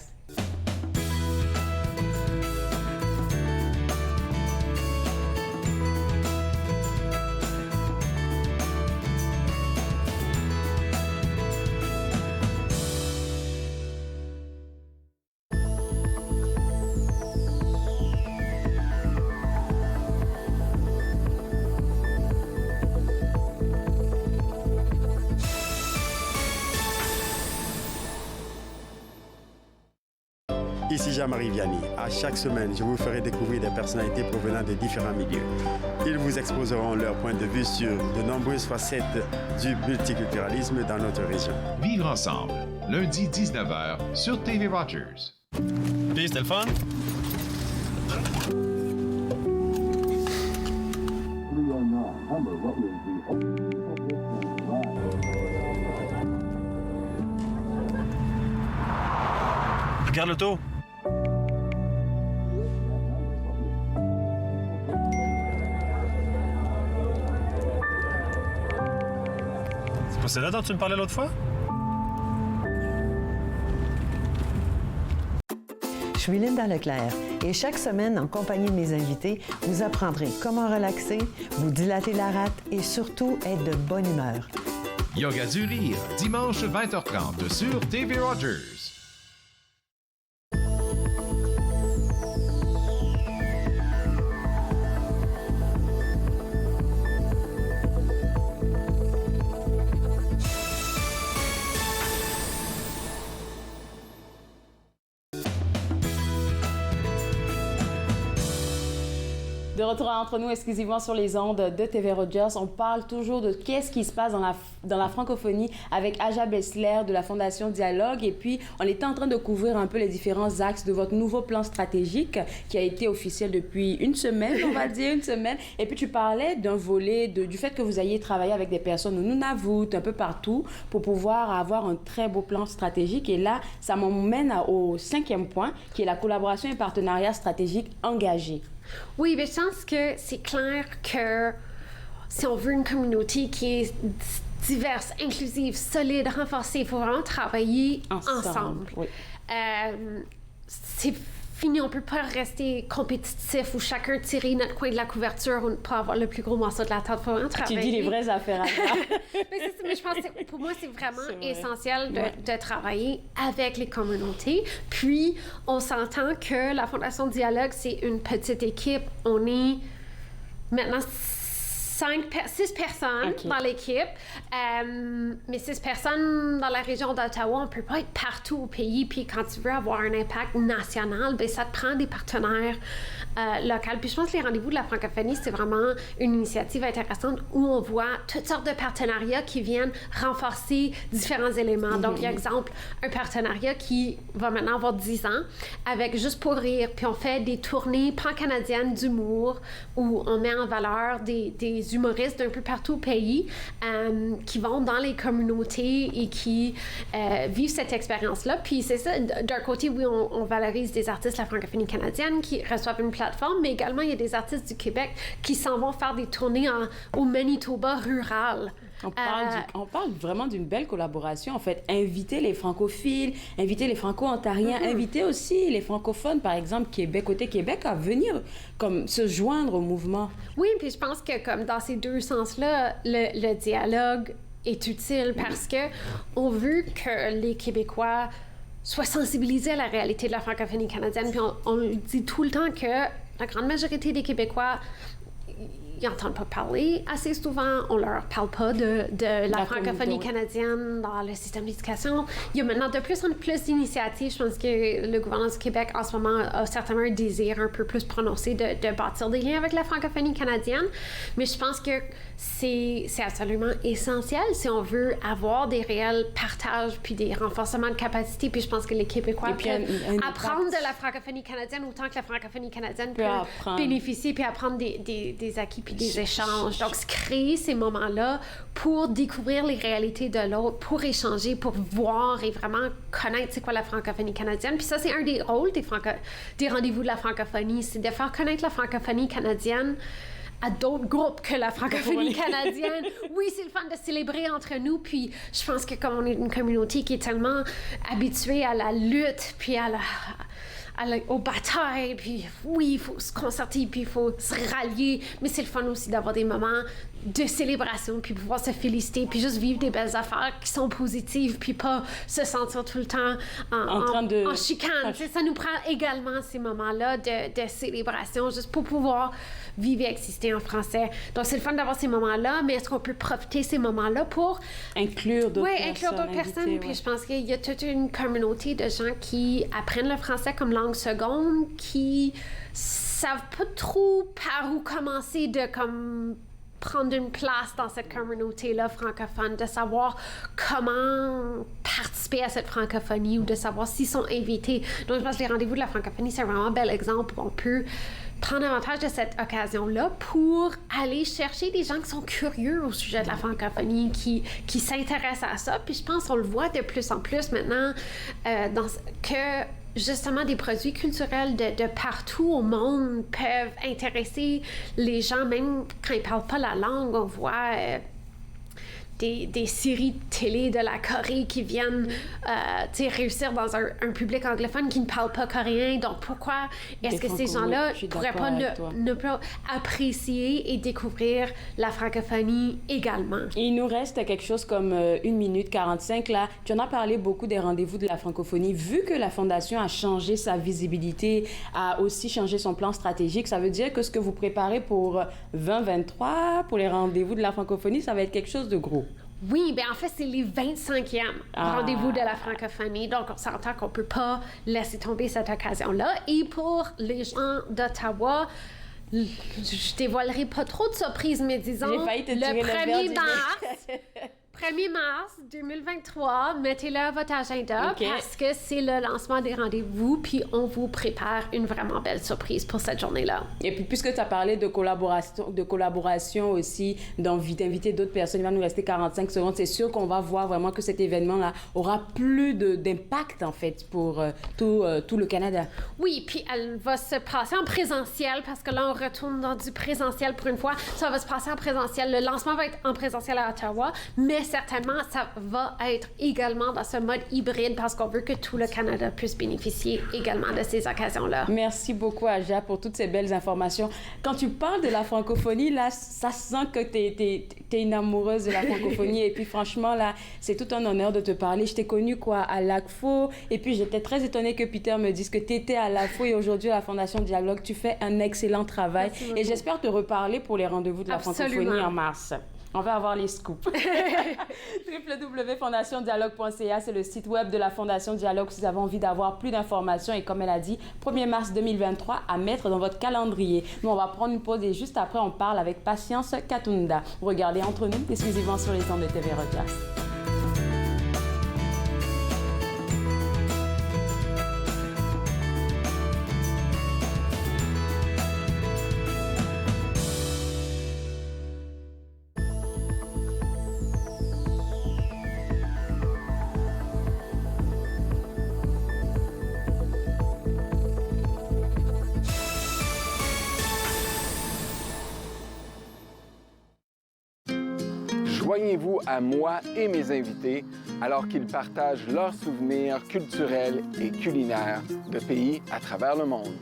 Ici Jean-Marie Vianney. À chaque semaine, je vous ferai découvrir des personnalités provenant de différents milieux. Ils vous exposeront leur point de vue sur de nombreuses facettes du multiculturalisme dans notre région. Vivre ensemble, lundi 19h sur TV Rogers. Puis, c'était le fun? Regarde l'auto. C'est pas celle-là dont tu me parlais l'autre fois? Je suis Linda Leclerc et chaque semaine, en compagnie de mes invités, vous apprendrez comment relaxer, vous dilater la rate et surtout être de bonne humeur. Yoga du rire, dimanche 20h30 sur TV Rogers. De retour Entre nous exclusivement sur les ondes de TV Rogers, on parle toujours de qu'est-ce qui se passe dans la francophonie avec Aja Bessler de la Fondation Dialogue. Et puis, on était en train de couvrir un peu les différents axes de votre nouveau plan stratégique qui a été officiel depuis une semaine, on va dire une semaine. Et puis, tu parlais d'un volet, du fait que vous ayez travaillé avec des personnes au Nunavut, un peu partout, pour pouvoir avoir un très beau plan stratégique. Et là, ça m'emmène au 5e point, qui est la collaboration et partenariat stratégique engagé. Oui, mais je pense que c'est clair que si on veut une communauté qui est diverse, inclusive, solide, renforcée, il faut vraiment travailler ensemble. Oui. c'est fini, on peut pas rester compétitif ou chacun tirer notre coin de la couverture ou pas avoir le plus gros morceau de la tarte. Faut vraiment travailler. Tu dis les vraies affaires à mais je pense que pour moi, c'est vraiment essentiel de travailler avec les communautés. Puis, on s'entend que la Fondation Dialogue, c'est une petite équipe. On est maintenant 6 personnes dans l'équipe, mais 6 personnes dans la région d'Ottawa, on peut pas être partout au pays, puis quand tu veux avoir un impact national, ben ça te prend des partenaires locaux. Puis je pense que les rendez-vous de la francophonie, c'est vraiment une initiative intéressante où on voit toutes sortes de partenariats qui viennent renforcer différents éléments. Donc, par exemple, un partenariat qui va maintenant avoir 10 ans avec Juste pour rire, puis on fait des tournées pan-canadiennes d'humour où on met en valeur des humoristes d'un peu partout au pays qui vont dans les communautés et qui vivent cette expérience-là. Puis c'est ça, d'un côté, oui, on valorise des artistes de la francophonie canadienne qui reçoivent une plateforme, mais également, il y a des artistes du Québec qui s'en vont faire des tournées au Manitoba rural. On parle vraiment d'une belle collaboration, en fait. Inviter les francophiles, inviter les franco-ontariens, inviter aussi les francophones, par exemple, côté Québec, à venir comme se joindre au mouvement. Oui, puis je pense que comme dans ces deux sens-là, le dialogue est utile parce que on veut que les Québécois soient sensibilisés à la réalité de la francophonie canadienne. Puis on dit tout le temps que la grande majorité des Québécois ils n'entendent pas parler assez souvent. On leur parle pas de la francophonie canadienne dans le système d'éducation. Il y a maintenant de plus en plus d'initiatives. Je pense que le gouvernement du Québec, en ce moment, a certainement un désir un peu plus prononcé de bâtir des liens avec la francophonie canadienne. Mais je pense que c'est absolument essentiel si on veut avoir des réels partages puis des renforcements de capacité. Puis je pense que les Québécois peuvent apprendre de la francophonie canadienne autant que la francophonie canadienne peut bénéficier puis apprendre des acquis puis des échanges. Donc, créer ces moments-là pour découvrir les réalités de l'autre, pour échanger, pour voir et vraiment connaître c'est quoi la francophonie canadienne. Puis ça, c'est un des rôles des rendez-vous de la francophonie, c'est de faire connaître la francophonie canadienne à d'autres groupes que la francophonie canadienne. Oui, c'est le fun de célébrer entre nous, puis je pense que comme on est une communauté qui est tellement habituée à la lutte, puis aux batailles, puis oui, il faut se concerter, puis il faut se rallier, mais c'est le fun aussi d'avoir des moments de célébration, puis pouvoir se féliciter, puis juste vivre des belles affaires qui sont positives, puis pas se sentir tout le temps en chicane. Ça nous prend également ces moments-là de célébration, juste pour pouvoir vivre et exister en français. Donc, c'est le fun d'avoir ces moments-là, mais est-ce qu'on peut profiter de ces moments-là pour inclure d'autres personnes? Oui, inclure d'autres personnes. Puis je pense qu'il y a toute une communauté de gens qui apprennent le français comme langue seconde, qui savent pas trop par où commencer de prendre une place dans cette communauté-là francophone, de savoir comment participer à cette francophonie ou de savoir s'ils sont invités. Donc, je pense que les rendez-vous de la francophonie, c'est vraiment un bel exemple où on peut prendre avantage de cette occasion-là pour aller chercher des gens qui sont curieux au sujet de la francophonie, qui s'intéressent à ça. Puis je pense qu'on le voit de plus en plus maintenant que justement des produits culturels de partout au monde peuvent intéresser les gens, même quand ils parlent pas la langue. On voit des séries de télé de la Corée qui viennent réussir dans un public anglophone qui ne parle pas coréen. Donc, pourquoi est-ce que ces gens-là ne pourraient pas ne pas apprécier et découvrir la francophonie également? Il nous reste quelque chose comme 1 minute 45. Là, tu en as parlé beaucoup des rendez-vous de la francophonie. Vu que la Fondation a changé sa visibilité, a aussi changé son plan stratégique, ça veut dire que ce que vous préparez pour 2023, pour les rendez-vous de la francophonie, ça va être quelque chose de gros. Oui, bien en fait, c'est les 25e rendez-vous de la francophonie. Donc, on s'entend qu'on ne peut pas laisser tomber cette occasion-là. Et pour les gens d'Ottawa, je dévoilerai pas trop de surprises, mais disons, le 1er mars... 1er mars 2023, mettez-le à votre agenda parce que c'est le lancement des rendez-vous, puis on vous prépare une vraiment belle surprise pour cette journée-là. Et puis, puisque tu as parlé de collaboration aussi, d'inviter d'autres personnes, il va nous rester 45 secondes, c'est sûr qu'on va voir vraiment que cet événement-là aura plus d'impact, en fait, pour tout le Canada. Oui, puis elle va se passer en présentiel, parce que là, on retourne dans du présentiel pour une fois. Ça va se passer en présentiel. Le lancement va être en présentiel à Ottawa, mais certainement, ça va être également dans ce mode hybride parce qu'on veut que tout le Canada puisse bénéficier également de ces occasions-là. Merci beaucoup, Aja, pour toutes ces belles informations. Quand tu parles de la francophonie, là, ça sent que t'es une amoureuse de la francophonie. Et puis, franchement, là, c'est tout un honneur de te parler. Je t'ai connue, à l'ACFO. Et puis, j'étais très étonnée que Peter me dise que tu étais à l'ACFO et aujourd'hui à la Fondation Dialogue. Tu fais un excellent travail. Et j'espère te reparler pour les rendez-vous de la francophonie en mars. On va avoir les scoops. www.fondationdialogue.ca, c'est le site web de la Fondation Dialogue si vous avez envie d'avoir plus d'informations. Et comme elle a dit, 1er mars 2023 à mettre dans votre calendrier. Nous, on va prendre une pause et juste après, on parle avec Patience Katunda. Vous regardez Entre nous, exclusivement sur les ondes de TV Rogers. Joignez-vous à moi et mes invités alors qu'ils partagent leurs souvenirs culturels et culinaires de pays à travers le monde.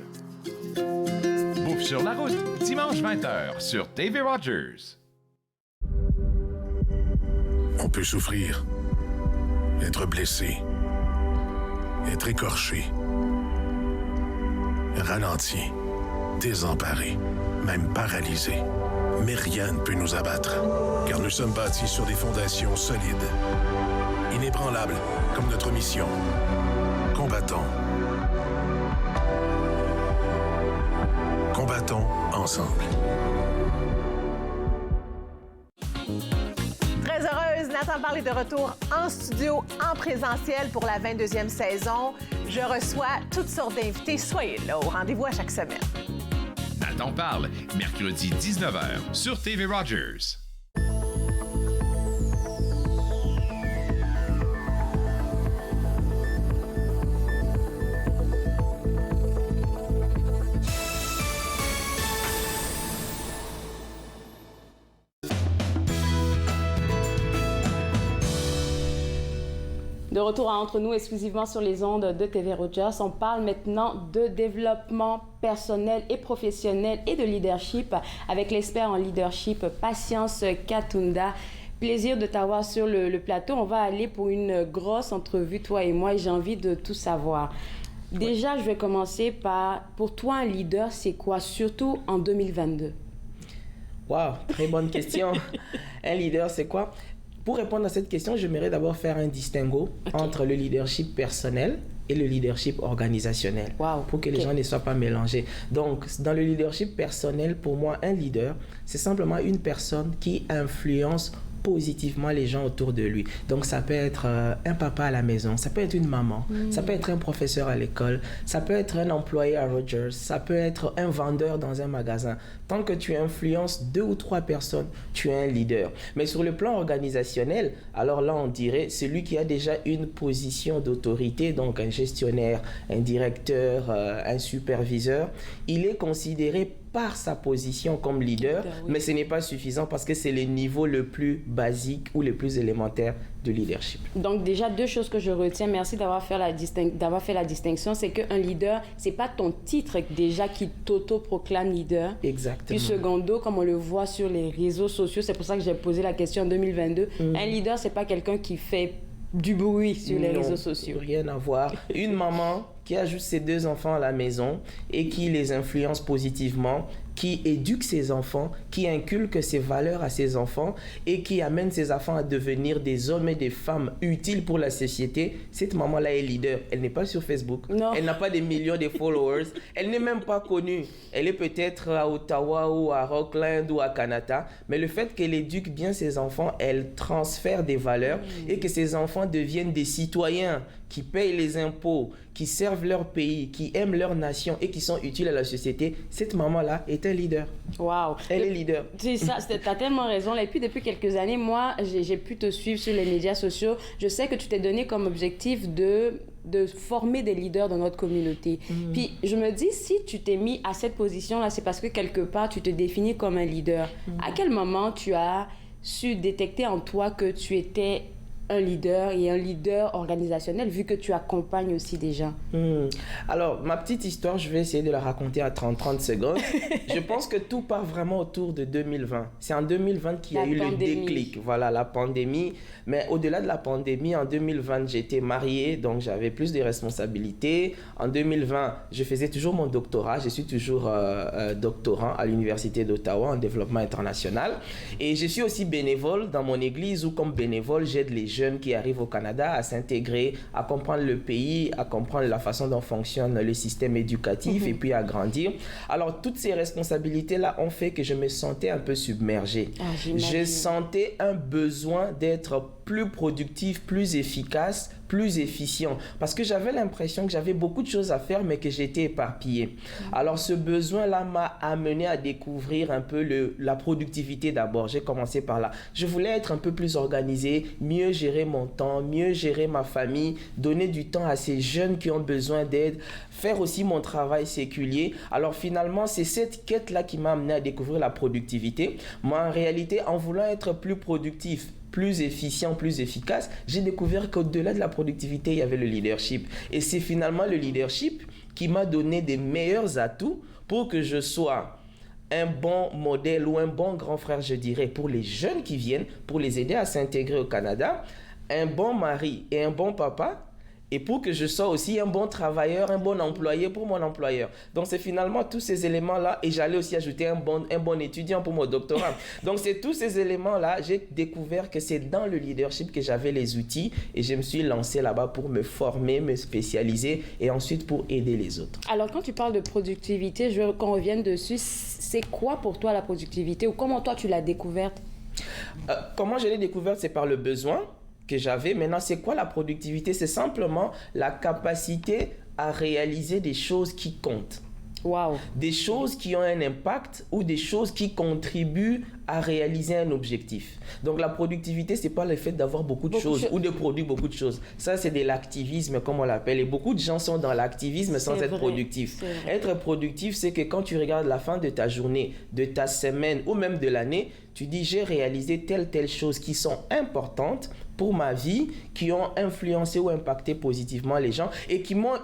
Bouffe sur la route, dimanche 20h sur TV Rogers. On peut souffrir, être blessé, être écorché, ralenti, désemparé, même paralysé. Mais rien ne peut nous abattre, car nous sommes bâtis sur des fondations solides, inébranlables comme notre mission. Combattons. Combattons ensemble. Très heureuse, Nathan Parle est de retour en studio, en présentiel pour la 22e saison. Je reçois toutes sortes d'invités. Soyez là au rendez-vous à chaque semaine. Nathan Parle, mercredi 19h sur TV Rogers. De retour à Entre nous, exclusivement sur les ondes de TV Rogers, on parle maintenant de développement personnel et professionnel et de leadership avec l'expert en leadership Patience Katunda. Plaisir de t'avoir sur le plateau. On va aller pour une grosse entrevue, toi et moi, et j'ai envie de tout savoir. Déjà, je vais commencer par, pour toi, un leader, c'est quoi, surtout en 2022? Wow, très bonne question. Un leader, c'est quoi? Pour répondre à cette question, j'aimerais d'abord faire un distinguo entre le leadership personnel et le leadership organisationnel, pour que les gens ne soient pas mélangés. Donc, dans le leadership personnel, pour moi, un leader, c'est simplement une personne qui influence positivement les gens autour de lui. Donc, ça peut être un papa à la maison, ça peut être une maman, ça peut être un professeur à l'école, ça peut être un employé à Rogers, ça peut être un vendeur dans un magasin. Tant que tu influences 2 ou 3 personnes, tu es un leader. Mais sur le plan organisationnel, alors là, on dirait celui qui a déjà une position d'autorité, donc un gestionnaire, un directeur, un superviseur, il est considéré par sa position comme leader, mais ce n'est pas suffisant parce que c'est le niveau le plus basique ou le plus élémentaire de leadership. Donc déjà, 2 choses que je retiens, merci d'avoir fait la distinction, c'est qu'un leader, c'est pas ton titre déjà qui t'auto-proclame leader. Exactement. Puis secondo, comme on le voit sur les réseaux sociaux, c'est pour ça que j'ai posé la question en 2022, un leader, c'est pas quelqu'un qui fait du bruit sur les réseaux sociaux. Rien à voir. Une maman qui a juste ses 2 enfants à la maison et qui les influence positivement, qui éduque ses enfants, qui inculque ses valeurs à ses enfants et qui amène ses enfants à devenir des hommes et des femmes utiles pour la société, cette maman-là est leader. Elle n'est pas sur Facebook. Non. Elle n'a pas des millions de followers. Elle n'est même pas connue. Elle est peut-être à Ottawa ou à Rockland ou à Canada. Mais le fait qu'elle éduque bien ses enfants, elle transfère des valeurs et que ses enfants deviennent des citoyens qui payent les impôts, qui servent leur pays, qui aiment leur nation et qui sont utiles à la société, cette maman-là est un leader. Wow. Elle est leader. C'est ça, tu as tellement raison. Et puis, depuis quelques années, moi, j'ai pu te suivre sur les médias sociaux. Je sais que tu t'es donné comme objectif de former des leaders dans notre communauté. Puis, je me dis, si tu t'es mis à cette position-là, c'est parce que quelque part, tu te définis comme un leader. À quel moment tu as su détecter en toi que tu étais un leader et un leader organisationnel, vu que tu accompagnes aussi des gens? Alors, ma petite histoire, je vais essayer de la raconter à 30 secondes. Je pense que tout part vraiment autour de 2020. C'est en 2020 qu'il y a eu le déclic. Voilà, la pandémie. Mais au-delà de la pandémie, en 2020, j'étais marié, donc j'avais plus de responsabilités. En 2020, je faisais toujours mon doctorat. Je suis toujours doctorant à l'Université d'Ottawa en développement international. Et je suis aussi bénévole dans mon église où, comme bénévole, j'aide les jeunes qui arrivent au Canada à s'intégrer, à comprendre le pays, à comprendre la façon dont fonctionne le système éducatif et puis à grandir. Alors, toutes ces responsabilités-là ont fait que je me sentais un peu submergé. Je sentais un besoin d'être plus productif, plus efficace, plus efficient. Parce que j'avais l'impression que j'avais beaucoup de choses à faire, mais que j'étais éparpillé. Alors, ce besoin-là m'a amené à découvrir un peu la productivité d'abord. J'ai commencé par là. Je voulais être un peu plus organisé, mieux gérer mon temps, mieux gérer ma famille, donner du temps à ces jeunes qui ont besoin d'aide, faire aussi mon travail séculier. Alors, finalement, c'est cette quête-là qui m'a amené à découvrir la productivité. Moi, en réalité, en voulant être plus productif, plus efficient, plus efficace, j'ai découvert qu'au-delà de la productivité, il y avait le leadership. Et c'est finalement le leadership qui m'a donné des meilleurs atouts pour que je sois un bon modèle ou un bon grand frère, je dirais, pour les jeunes qui viennent, pour les aider à s'intégrer au Canada, un bon mari et un bon papa, et pour que je sois aussi un bon travailleur, un bon employé pour mon employeur. Donc, c'est finalement tous ces éléments-là, et j'allais aussi ajouter un bon étudiant pour mon doctorat. Donc, c'est tous ces éléments-là, j'ai découvert que c'est dans le leadership que j'avais les outils, et je me suis lancé là-bas pour me former, me spécialiser, et ensuite pour aider les autres. Alors, quand tu parles de productivité, je veux qu'on revienne dessus. C'est quoi pour toi la productivité, ou comment toi tu l'as découverte? Comment je l'ai découverte, c'est par le besoin que j'avais. Maintenant, c'est quoi la productivité? C'est simplement la capacité à réaliser des choses qui comptent. Wow. Des choses qui ont un impact ou des choses qui contribuent à réaliser un objectif. Donc la productivité, c'est pas le fait d'avoir beaucoup de choses ou de produire beaucoup de choses. Ça, c'est de l'activisme, comme on l'appelle. Et beaucoup de gens sont dans l'activisme sans être productifs. Être productif, c'est que quand tu regardes la fin de ta journée, de ta semaine ou même de l'année, tu dis j'ai réalisé telle chose qui sont importantes pour ma vie, qui ont influencé ou impacté positivement les gens et qui m'ont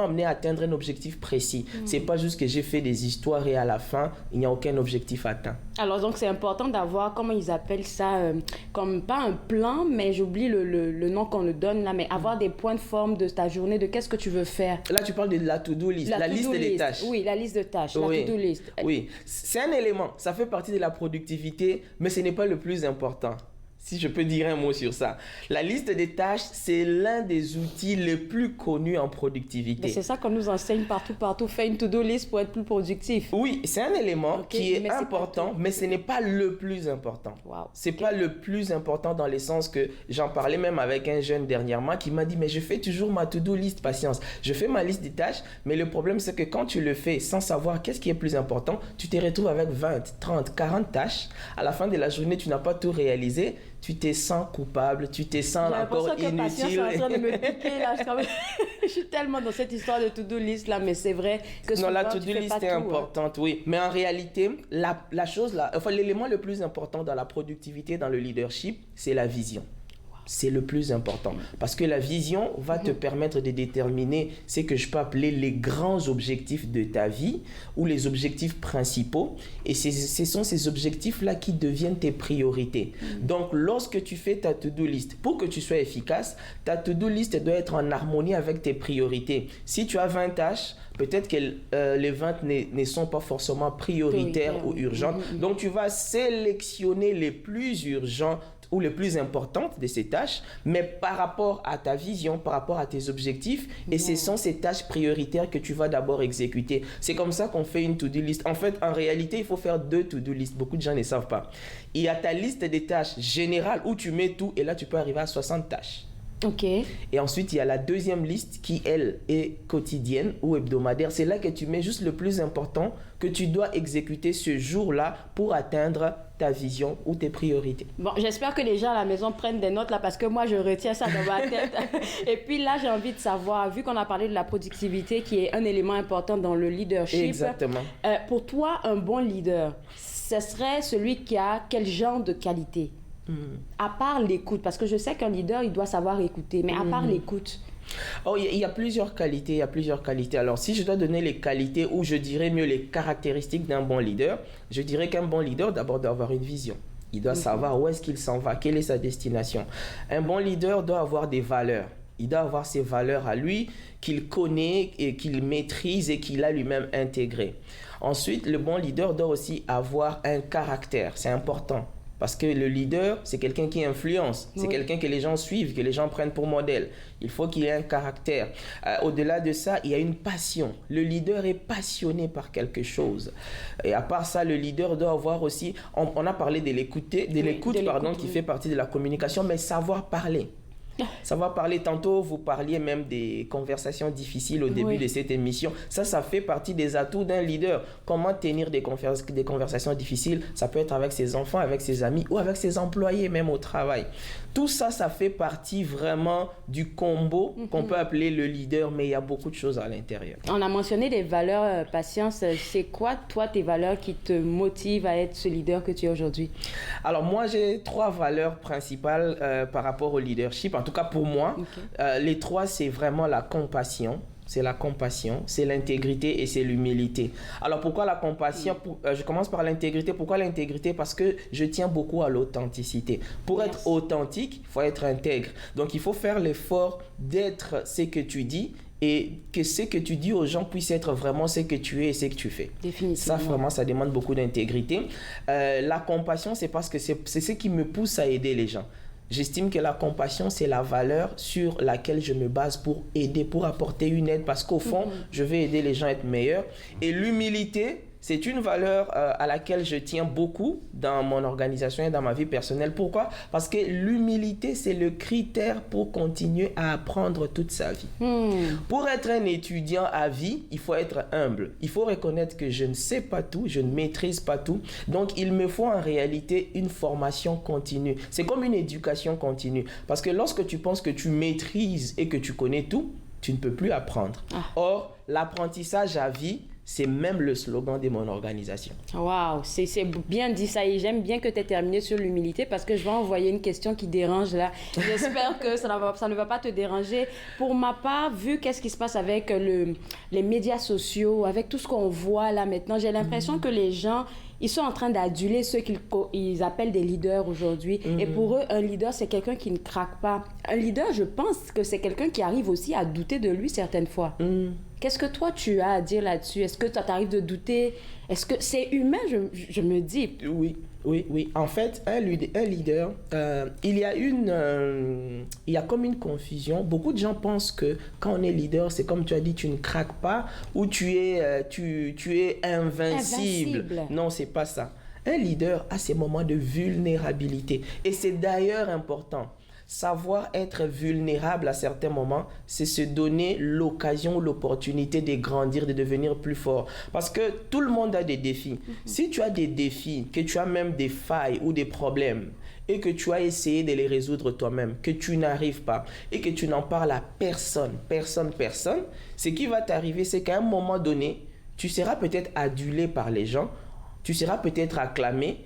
amené à atteindre un objectif précis. C'est pas juste que j'ai fait des histoires et à la fin, il n'y a aucun objectif atteint. Alors donc c'est important d'avoir, comment ils appellent ça, comme pas un plan, mais j'oublie le nom qu'on le donne là, mais avoir des points de forme de ta journée, de qu'est-ce que tu veux faire. Là tu parles de la to-do list, la liste des tâches. Oui, la liste de tâches, la to-do list. Oui, c'est un élément, ça fait partie de la productivité, mais ce n'est pas le plus important. Si je peux dire un mot sur ça. La liste des tâches, c'est l'un des outils les plus connus en productivité. Mais c'est ça qu'on nous enseigne partout. Fais une to-do list pour être plus productif. Oui, c'est un élément qui est important, mais ce n'est pas le plus important. Wow. C'est pas le plus important dans le sens que j'en parlais même avec un jeune dernièrement qui m'a dit, mais je fais toujours ma to-do list, patience. Je fais ma liste des tâches, mais le problème c'est que quand tu le fais sans savoir qu'est-ce qui est plus important, tu te retrouves avec 20, 30, 40 tâches. À la fin de la journée, tu n'as pas tout réalisé. Tu te sens coupable, tu te sens encore inutile. J'ai l'impression que Patience est en train de me piquer là. Je suis tellement dans cette histoire de to-do list là, mais c'est vrai que non, la to-do list est importante, oui. Mais en réalité, la chose là, enfin l'élément le plus important dans la productivité, dans le leadership, c'est la vision. C'est le plus important. Parce que la vision va te permettre de déterminer ce que je peux appeler les grands objectifs de ta vie ou les objectifs principaux. Et ce sont ces objectifs-là qui deviennent tes priorités. Donc, lorsque tu fais ta to-do list, pour que tu sois efficace, ta to-do list doit être en harmonie avec tes priorités. Si tu as 20 tâches, peut-être que les 20 ne sont pas forcément prioritaires ou urgentes. Donc, tu vas sélectionner les plus urgents ou les plus importantes de ces tâches, mais par rapport à ta vision, par rapport à tes objectifs, et ce sont ces tâches prioritaires que tu vas d'abord exécuter. C'est comme ça qu'on fait une to-do list. En fait, en réalité, il faut faire 2 to-do list. Beaucoup de gens ne savent pas. Il y a ta liste des tâches générales où tu mets tout, et là, tu peux arriver à 60 tâches. Ok. Et ensuite, il y a la deuxième liste qui, elle, est quotidienne ou hebdomadaire. C'est là que tu mets juste le plus important que tu dois exécuter ce jour-là pour atteindre ta vision ou tes priorités. Bon, j'espère que les gens à la maison prennent des notes là parce que moi, je retiens ça dans ma tête. Et puis là, j'ai envie de savoir, vu qu'on a parlé de la productivité qui est un élément important dans le leadership. Exactement. Pour toi, un bon leader, ce serait celui qui a quel genre de qualité? À part l'écoute, parce que je sais qu'un leader, il doit savoir écouter, mais à part l'écoute. Oh, il y a plusieurs qualités, Alors, si je dois donner les qualités, ou je dirais mieux les caractéristiques d'un bon leader, je dirais qu'un bon leader, d'abord, doit avoir une vision. Il doit savoir où est-ce qu'il s'en va, quelle est sa destination. Un bon leader doit avoir des valeurs. Il doit avoir ses valeurs à lui, qu'il connaît et qu'il maîtrise et qu'il a lui-même intégré. Ensuite, le bon leader doit aussi avoir un caractère. C'est important. Parce que le leader, c'est quelqu'un qui influence. C'est quelqu'un que les gens suivent, que les gens prennent pour modèle. Il faut qu'il ait un caractère. Au-delà de ça, il y a une passion. Le leader est passionné par quelque chose. Et à part ça, le leader doit avoir aussi... On a parlé de l'écoute, qui fait partie de la communication, mais savoir parler. Savoir parler, tantôt vous parliez même des conversations difficiles au début de cette émission. Ça fait partie des atouts d'un leader. Comment tenir des conversations difficiles? Ça peut être avec ses enfants, avec ses amis ou avec ses employés même au travail. Tout ça, ça fait partie vraiment du combo qu'on peut appeler le leader, mais il y a beaucoup de choses à l'intérieur. On a mentionné les valeurs, Patience. C'est quoi, toi, tes valeurs qui te motivent à être ce leader que tu es aujourd'hui? Alors, moi, j'ai 3 valeurs principales par rapport au leadership. En tout cas, pour moi, les 3, c'est vraiment la compassion. C'est la compassion, c'est l'intégrité et c'est l'humilité. Alors pourquoi la compassion? Je commence par l'intégrité. Pourquoi l'intégrité? Parce que je tiens beaucoup à l'authenticité. Pour être authentique, il faut être intègre. Donc il faut faire l'effort d'être ce que tu dis et que ce que tu dis aux gens puisse être vraiment ce que tu es et ce que tu fais. Définitivement. Ça, vraiment, ça demande beaucoup d'intégrité. La compassion, c'est parce que c'est ce qui me pousse à aider les gens. J'estime que la compassion, c'est la valeur sur laquelle je me base pour aider, pour apporter une aide, parce qu'au fond, je vais aider les gens à être meilleurs. Et l'humilité, c'est une valeur à laquelle je tiens beaucoup dans mon organisation et dans ma vie personnelle. Pourquoi? Parce que l'humilité, c'est le critère pour continuer à apprendre toute sa vie. Pour être un étudiant à vie, il faut être humble. Il faut reconnaître que je ne sais pas tout, je ne maîtrise pas tout. Donc, il me faut en réalité une formation continue. C'est comme une éducation continue. Parce que lorsque tu penses que tu maîtrises et que tu connais tout, tu ne peux plus apprendre. Or, l'apprentissage à vie, c'est même le slogan de mon organisation. Waouh, c'est bien dit ça. Et j'aime bien que tu aies terminé sur l'humilité parce que je vais envoyer une question qui dérange là. J'espère que ça ne va pas te déranger. Pour ma part, vu qu'est-ce qui se passe avec les médias sociaux, avec tout ce qu'on voit là maintenant, j'ai l'impression que les gens... Ils sont en train d'aduler ceux qu'ils appellent des leaders aujourd'hui. Et pour eux, un leader, c'est quelqu'un qui ne craque pas. Un leader, je pense que c'est quelqu'un qui arrive aussi à douter de lui certaines fois. Qu'est-ce que toi, tu as à dire là-dessus? Est-ce que toi, t'arrives de douter? Est-ce que c'est humain, je me dis? Oui. En fait, un leader, il y a comme une confusion. Beaucoup de gens pensent que quand on est leader, c'est comme tu as dit, tu ne craques pas ou tu es invincible. Non, c'est pas ça. Un leader a ses moments de vulnérabilité. Et c'est d'ailleurs important. Savoir être vulnérable à certains moments, c'est se donner l'occasion, l'opportunité de grandir, de devenir plus fort. Parce que tout le monde a des défis. Si tu as des défis, que tu as même des failles ou des problèmes, et que tu as essayé de les résoudre toi-même, que tu n'arrives pas, et que tu n'en parles à personne, ce qui va t'arriver, c'est qu'à un moment donné, tu seras peut-être adulé par les gens, tu seras peut-être acclamé,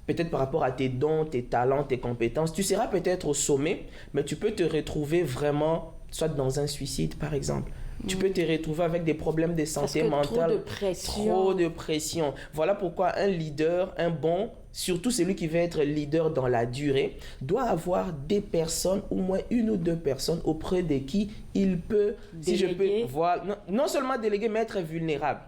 peut-être par rapport à tes dons, tes talents, tes compétences. Tu seras peut-être au sommet, mais tu peux te retrouver vraiment, soit dans un suicide par exemple. Tu peux te retrouver avec des problèmes de santé mentale. Trop de pression. Voilà pourquoi un leader, un bon, surtout celui qui veut être leader dans la durée, doit avoir des personnes, au moins 1 ou 2 personnes auprès de qui il peut, non seulement déléguer, mais être vulnérable.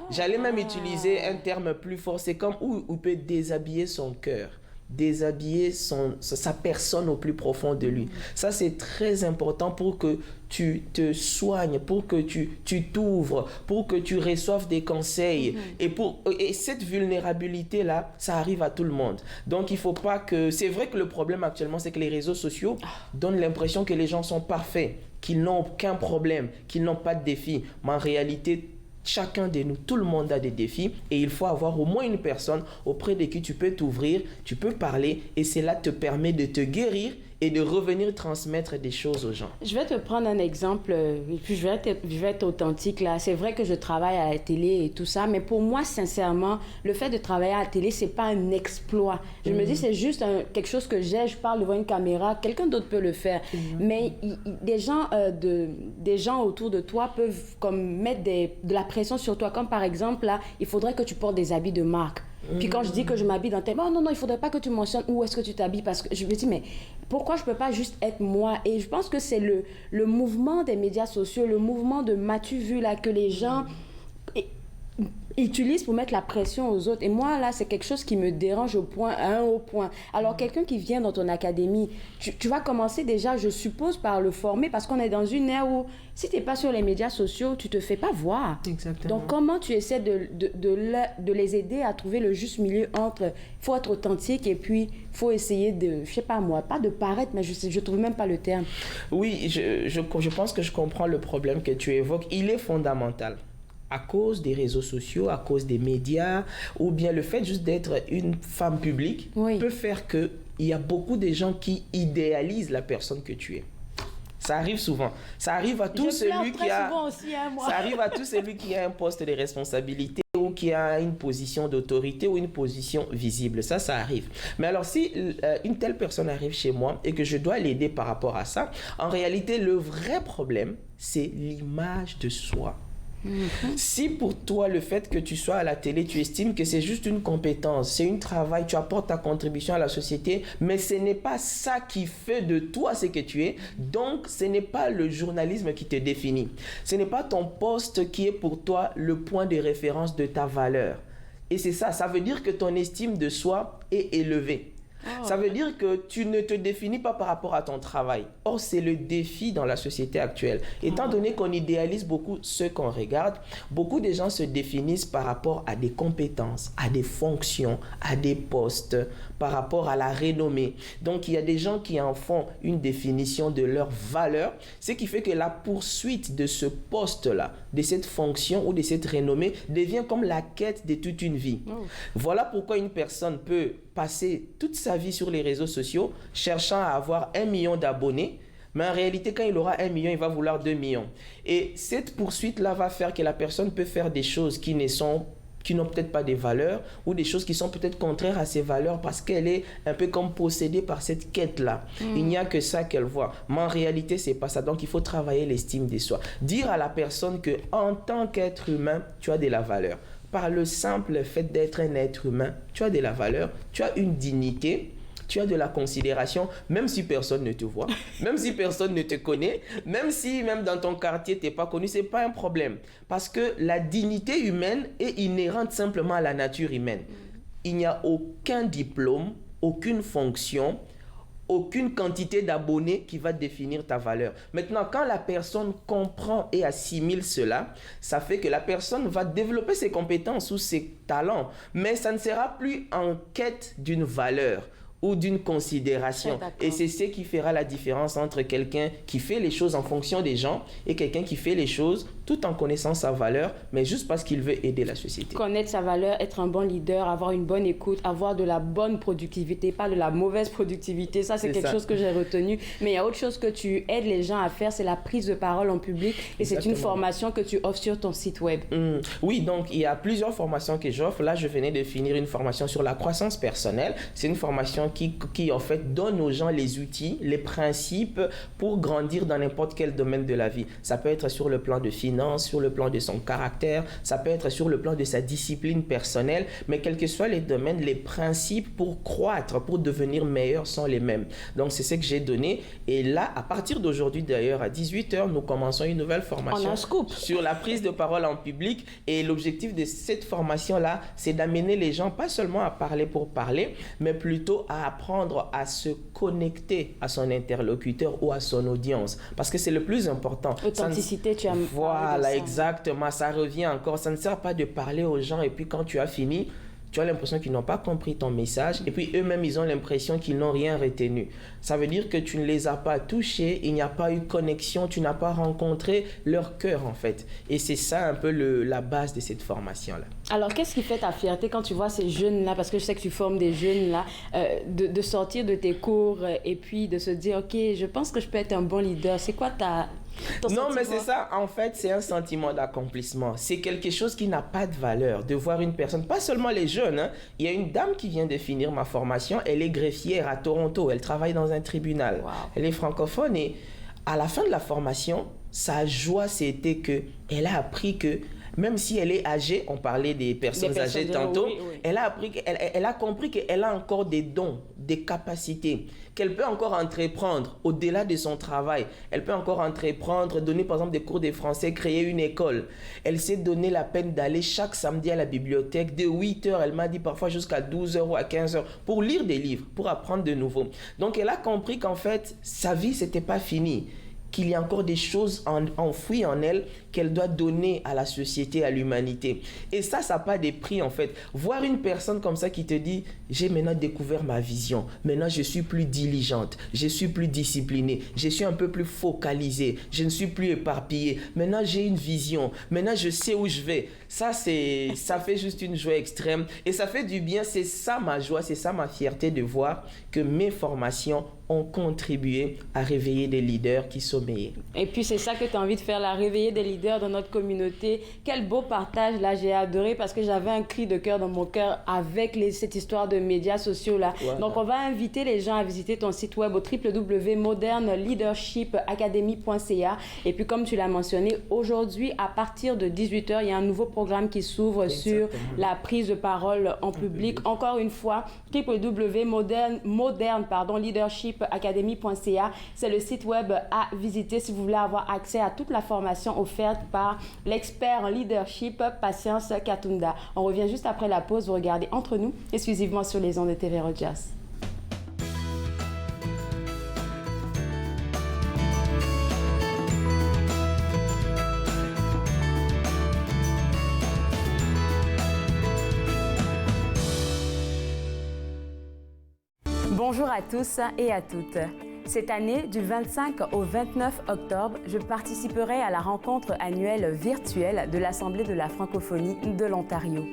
J'allais même utiliser un terme plus fort, c'est comme où il peut déshabiller son cœur, déshabiller sa personne au plus profond de lui. Ça, c'est très important pour que tu te soignes, pour que tu t'ouvres, pour que tu reçoives des conseils. Et cette vulnérabilité-là, ça arrive à tout le monde. Donc, il ne faut pas que... C'est vrai que le problème actuellement, c'est que les réseaux sociaux donnent l'impression que les gens sont parfaits, qu'ils n'ont aucun problème, qu'ils n'ont pas de défis. Mais en réalité, chacun de nous, tout le monde a des défis et il faut avoir au moins une personne auprès de qui tu peux t'ouvrir, tu peux parler et cela te permet de te guérir et de revenir transmettre des choses aux gens. Je vais te prendre un exemple, et puis je vais être authentique là. C'est vrai que je travaille à la télé et tout ça, mais pour moi, sincèrement, le fait de travailler à la télé, c'est pas un exploit. Je me dis, c'est juste quelque chose que j'ai, je parle devant une caméra, quelqu'un d'autre peut le faire. Mais des gens autour de toi peuvent comme mettre de la pression sur toi, comme par exemple, là, il faudrait que tu portes des habits de marque. Puis quand je dis que je m'habille dans tel... non, il faudrait pas que tu mentionnes où est-ce que tu t'habilles, parce que je me dis, mais pourquoi je peux pas juste être moi? Et je pense que c'est le mouvement des médias sociaux, le mouvement de m'as-tu vu là, que les gens utilisent pour mettre la pression aux autres. Et moi, là, c'est quelque chose qui me dérange à un haut point. Alors, quelqu'un qui vient dans ton académie, tu vas commencer déjà, je suppose, par le former, parce qu'on est dans une ère où, si tu n'es pas sur les médias sociaux, tu te fais pas voir. Exactement. Donc, comment tu essaies de les aider à trouver le juste milieu entre, il faut être authentique et puis, il faut essayer de, je sais pas moi, pas de paraître, mais je trouve même pas le terme. Oui, je pense que je comprends le problème que tu évoques. Il est fondamental. À cause des réseaux sociaux, à cause des médias, ou bien le fait juste d'être une femme publique peut faire qu'il y a beaucoup de gens qui idéalisent la personne que tu es. Ça arrive souvent. Ça arrive à tout celui qui a... aussi, hein, moi. Ça arrive à tout celui qui a un poste de responsabilité ou qui a une position d'autorité ou une position visible. Ça arrive. Mais alors, si une telle personne arrive chez moi et que je dois l'aider par rapport à ça, en réalité, le vrai problème, c'est l'image de soi. Si pour toi, le fait que tu sois à la télé, tu estimes que c'est juste une compétence, c'est un travail, tu apportes ta contribution à la société, mais ce n'est pas ça qui fait de toi ce que tu es, donc ce n'est pas le journalisme qui te définit. Ce n'est pas ton poste qui est pour toi le point de référence de ta valeur. Et c'est ça, ça veut dire que ton estime de soi est élevée. Ça veut dire que tu ne te définis pas par rapport à ton travail. Or, c'est le défi dans la société actuelle. Étant donné qu'on idéalise beaucoup ce qu'on regarde, beaucoup de gens se définissent par rapport à des compétences, à des fonctions, à des postes, par rapport à la renommée. Donc, il y a des gens qui en font une définition de leur valeur, ce qui fait que la poursuite de ce poste-là, de cette fonction ou de cette renommée, devient comme la quête de toute une vie. Voilà pourquoi une personne peut passer toute sa vie sur les réseaux sociaux, cherchant à avoir 1 million d'abonnés, mais en réalité, quand il aura 1 million, il va vouloir 2 millions. Et cette poursuite-là va faire que la personne peut faire des choses qui n'ont peut-être pas des valeurs ou des choses qui sont peut-être contraires à ses valeurs parce qu'elle est un peu comme possédée par cette quête-là. Il n'y a que ça qu'elle voit. Mais en réalité, c'est pas ça. Donc, il faut travailler l'estime de soi. Dire à la personne que en tant qu'être humain, tu as de la valeur. Par le simple fait d'être un être humain, tu as de la valeur, tu as une dignité, tu as de la considération, même si personne ne te voit, même si personne ne te connaît, même si même dans ton quartier, tu n'es pas connu, ce n'est pas un problème. Parce que la dignité humaine est inhérente simplement à la nature humaine. Il n'y a aucun diplôme, aucune fonction, aucune quantité d'abonnés qui va définir ta valeur. Maintenant, quand la personne comprend et assimile cela, ça fait que la personne va développer ses compétences ou ses talents, mais ça ne sera plus en quête d'une valeur ou d'une considération. Et c'est ce qui fera la différence entre quelqu'un qui fait les choses en fonction des gens et quelqu'un qui fait les choses tout en connaissant sa valeur, mais juste parce qu'il veut aider la société. Connaître sa valeur, être un bon leader, avoir une bonne écoute, avoir de la bonne productivité, pas de la mauvaise productivité, ça c'est quelque chose que j'ai retenu. Mais il y a autre chose que tu aides les gens à faire, c'est la prise de parole en public et c'est une formation que tu offres sur ton site web. Oui, donc il y a plusieurs formations que j'offre. Là, je venais de finir une formation sur la croissance personnelle. C'est une formation qui en fait donne aux gens les outils, les principes pour grandir dans n'importe quel domaine de la vie. Ça peut être sur le plan de finances, sur le plan de son caractère, ça peut être sur le plan de sa discipline personnelle, mais quels que soient les domaines, les principes pour croître, pour devenir meilleur sont les mêmes. Donc c'est ce que j'ai donné et là, à partir d'aujourd'hui d'ailleurs, à 18h, nous commençons une nouvelle formation sur la prise de parole en public et l'objectif de cette formation-là, c'est d'amener les gens pas seulement à parler pour parler, mais plutôt à apprendre à se connecter à son interlocuteur ou à son audience. Parce que c'est le plus important. Authenticité, tu as Voilà, exactement. Ça revient encore. Ça ne sert pas de parler aux gens et puis quand tu as fini, tu as l'impression qu'ils n'ont pas compris ton message et puis eux-mêmes, ils ont l'impression qu'ils n'ont rien retenu. Ça veut dire que tu ne les as pas touchés, il n'y a pas eu connexion, tu n'as pas rencontré leur cœur en fait. Et c'est ça un peu la base de cette formation-là. Alors, qu'est-ce qui fait ta fierté quand tu vois ces jeunes-là, parce que je sais que tu formes des jeunes-là, de sortir de tes cours et puis de se dire, OK, je pense que je peux être un bon leader. C'est quoi ton Non, sentiment? mais c'est ça. En fait, c'est un sentiment d'accomplissement. C'est quelque chose qui n'a pas de valeur de voir une personne, pas seulement les jeunes. Hein. Il y a une dame qui vient de finir ma formation. Elle est greffière à Toronto. Elle travaille dans un tribunal. Wow. Elle est francophone et à la fin de la formation, sa joie, c'était qu'elle a appris que même si elle est âgée, on parlait des personnes âgées tantôt, oui. Elle a compris qu'elle a encore des dons, des capacités, qu'elle peut encore entreprendre au-delà de son travail. Elle peut encore entreprendre, donner par exemple des cours de français, créer une école. Elle s'est donné la peine d'aller chaque samedi à la bibliothèque de 8h, elle m'a dit parfois jusqu'à 12h ou à 15h, pour lire des livres, pour apprendre de nouveau. Donc elle a compris qu'en fait, sa vie, c'était pas fini, qu'il y a encore des choses enfouies en elle qu'elle doit donner à la société, à l'humanité. Et ça n'a pas de prix en fait. Voir une personne comme ça qui te dit « J'ai maintenant découvert ma vision, maintenant je suis plus diligente, je suis plus disciplinée, je suis un peu plus focalisée, je ne suis plus éparpillée, maintenant j'ai une vision, maintenant je sais où je vais ». Ça fait juste une joie extrême et ça fait du bien. C'est ça ma joie, c'est ça ma fierté de voir que mes formations ont contribué à réveiller des leaders qui sommeillaient. Et puis c'est ça que tu as envie de faire, la réveiller des leaders dans notre communauté. Quel beau partage, là, j'ai adoré parce que j'avais un cri de cœur dans mon cœur avec cette histoire de médias sociaux là. Voilà. Donc on va inviter les gens à visiter ton site web au www.modernleadershipacademy.ca. Et puis comme tu l'as mentionné, aujourd'hui à partir de 18h, il y a un nouveau programme qui s'ouvre sur la prise de parole en public. Encore une fois, www.modern-leadershipacademy.ca. C'est le site web à visiter si vous voulez avoir accès à toute la formation offerte par l'expert en leadership Patience Katunda. On revient juste après la pause. Vous regardez Entre nous, exclusivement sur les ondes de TV Rogers. Bonjour à tous et à toutes. Cette année, du 25 au 29 octobre, je participerai à la rencontre annuelle virtuelle de l'Assemblée de la francophonie de l'Ontario.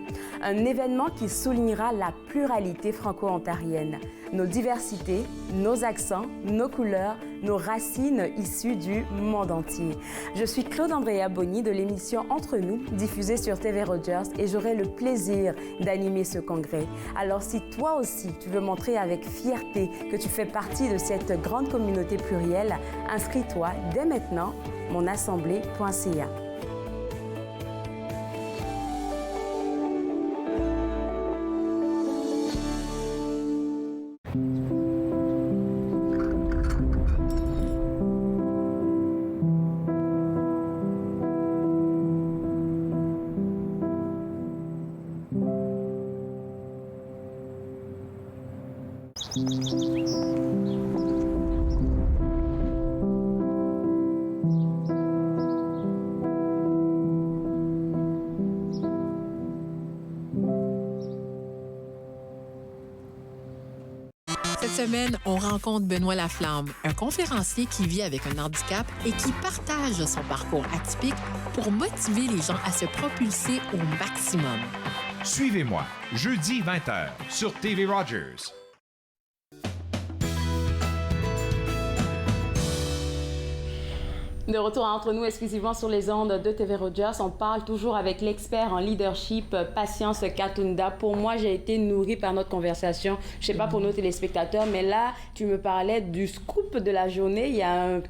Un événement qui soulignera la pluralité franco-ontarienne, nos diversités, nos accents, nos couleurs, nos racines issues du monde entier. Je suis Claude Andrea Bonny de l'émission Entre nous, diffusée sur TV Rogers, et j'aurai le plaisir d'animer ce congrès. Alors si toi aussi tu veux montrer avec fierté que tu fais partie de cette grande communauté plurielle, inscris-toi dès maintenant, monassemblée.ca. Cette semaine, on rencontre Benoît Laflamme, un conférencier qui vit avec un handicap et qui partage son parcours atypique pour motiver les gens à se propulser au maximum. Suivez-moi, jeudi 20h, sur TV Rogers. De retour Entre nous, exclusivement sur les ondes de TV Rogers. On parle toujours avec l'expert en leadership, Patience Katunda. Pour moi, j'ai été nourrie par notre conversation. Je ne sais pas pour nos téléspectateurs, mais là, tu me parlais du scoop de la journée. Il y a un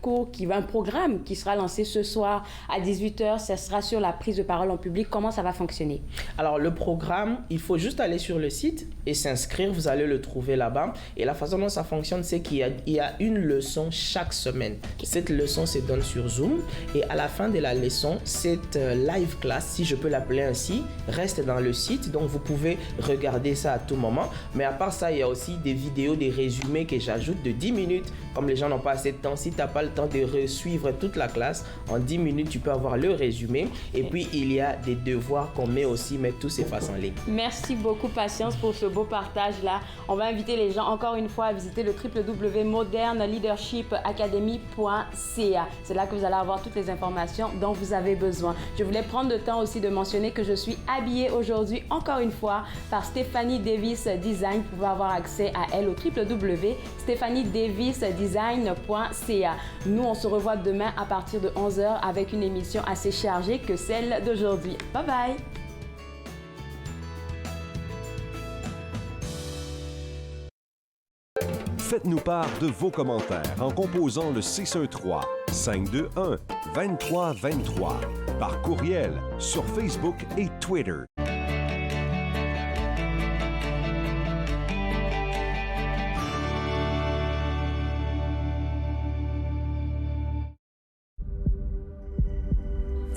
programme qui sera lancé ce soir à 18h. Ça sera sur la prise de parole en public. Comment ça va fonctionner? Alors, le programme, il faut juste aller sur le site et s'inscrire. Vous allez le trouver là-bas. Et la façon dont ça fonctionne, c'est qu'il y a une leçon chaque semaine. Cette leçon se donne sur Zoom et à la fin de la leçon, cette live class, si je peux l'appeler ainsi, reste dans le site, donc vous pouvez regarder ça à tout moment. Mais à part ça, il y a aussi des vidéos, des résumés que j'ajoute de 10 minutes. Comme les gens n'ont pas assez de temps, si tu n'as pas le temps de suivre toute la classe, en 10 minutes, tu peux avoir le résumé. Et puis, il y a des devoirs qu'on met aussi, mais tout s'efface en ligne. Merci beaucoup, Patience, pour ce beau partage-là. On va inviter les gens, encore une fois, à visiter le www.modernleadershipacademy.ca. C'est là que vous vous allez avoir toutes les informations dont vous avez besoin. Je voulais prendre le temps aussi de mentionner que je suis habillée aujourd'hui, encore une fois, par Stéphanie Davis Design. Vous pouvez avoir accès à elle au www.stéphaniedavisdesign.ca. Nous, on se revoit demain à partir de 11h avec une émission assez chargée que celle d'aujourd'hui. Bye bye! Faites-nous part de vos commentaires en composant le 613-521-2323 par courriel sur Facebook et Twitter.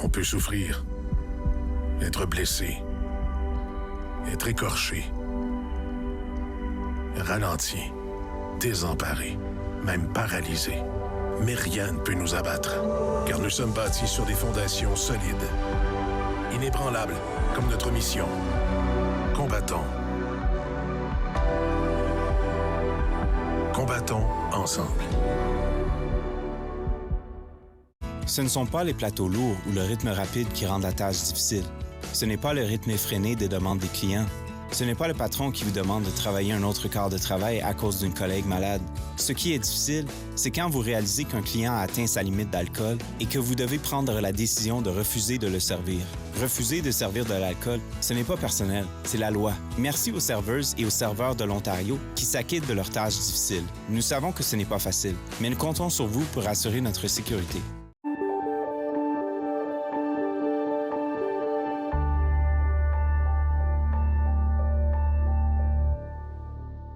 On peut souffrir, être blessé, être écorché, ralenti, désemparé, même paralysé. Mais rien ne peut nous abattre, car nous sommes bâtis sur des fondations solides, inébranlables comme notre mission. Combattons. Combattons ensemble. Ce ne sont pas les plateaux lourds ou le rythme rapide qui rendent la tâche difficile. Ce n'est pas le rythme effréné des demandes des clients. Ce n'est pas le patron qui vous demande de travailler un autre quart de travail à cause d'une collègue malade. Ce qui est difficile, c'est quand vous réalisez qu'un client a atteint sa limite d'alcool et que vous devez prendre la décision de refuser de le servir. Refuser de servir de l'alcool, ce n'est pas personnel, c'est la loi. Merci aux serveuses et aux serveurs de l'Ontario qui s'acquittent de leurs tâches difficiles. Nous savons que ce n'est pas facile, mais nous comptons sur vous pour assurer notre sécurité.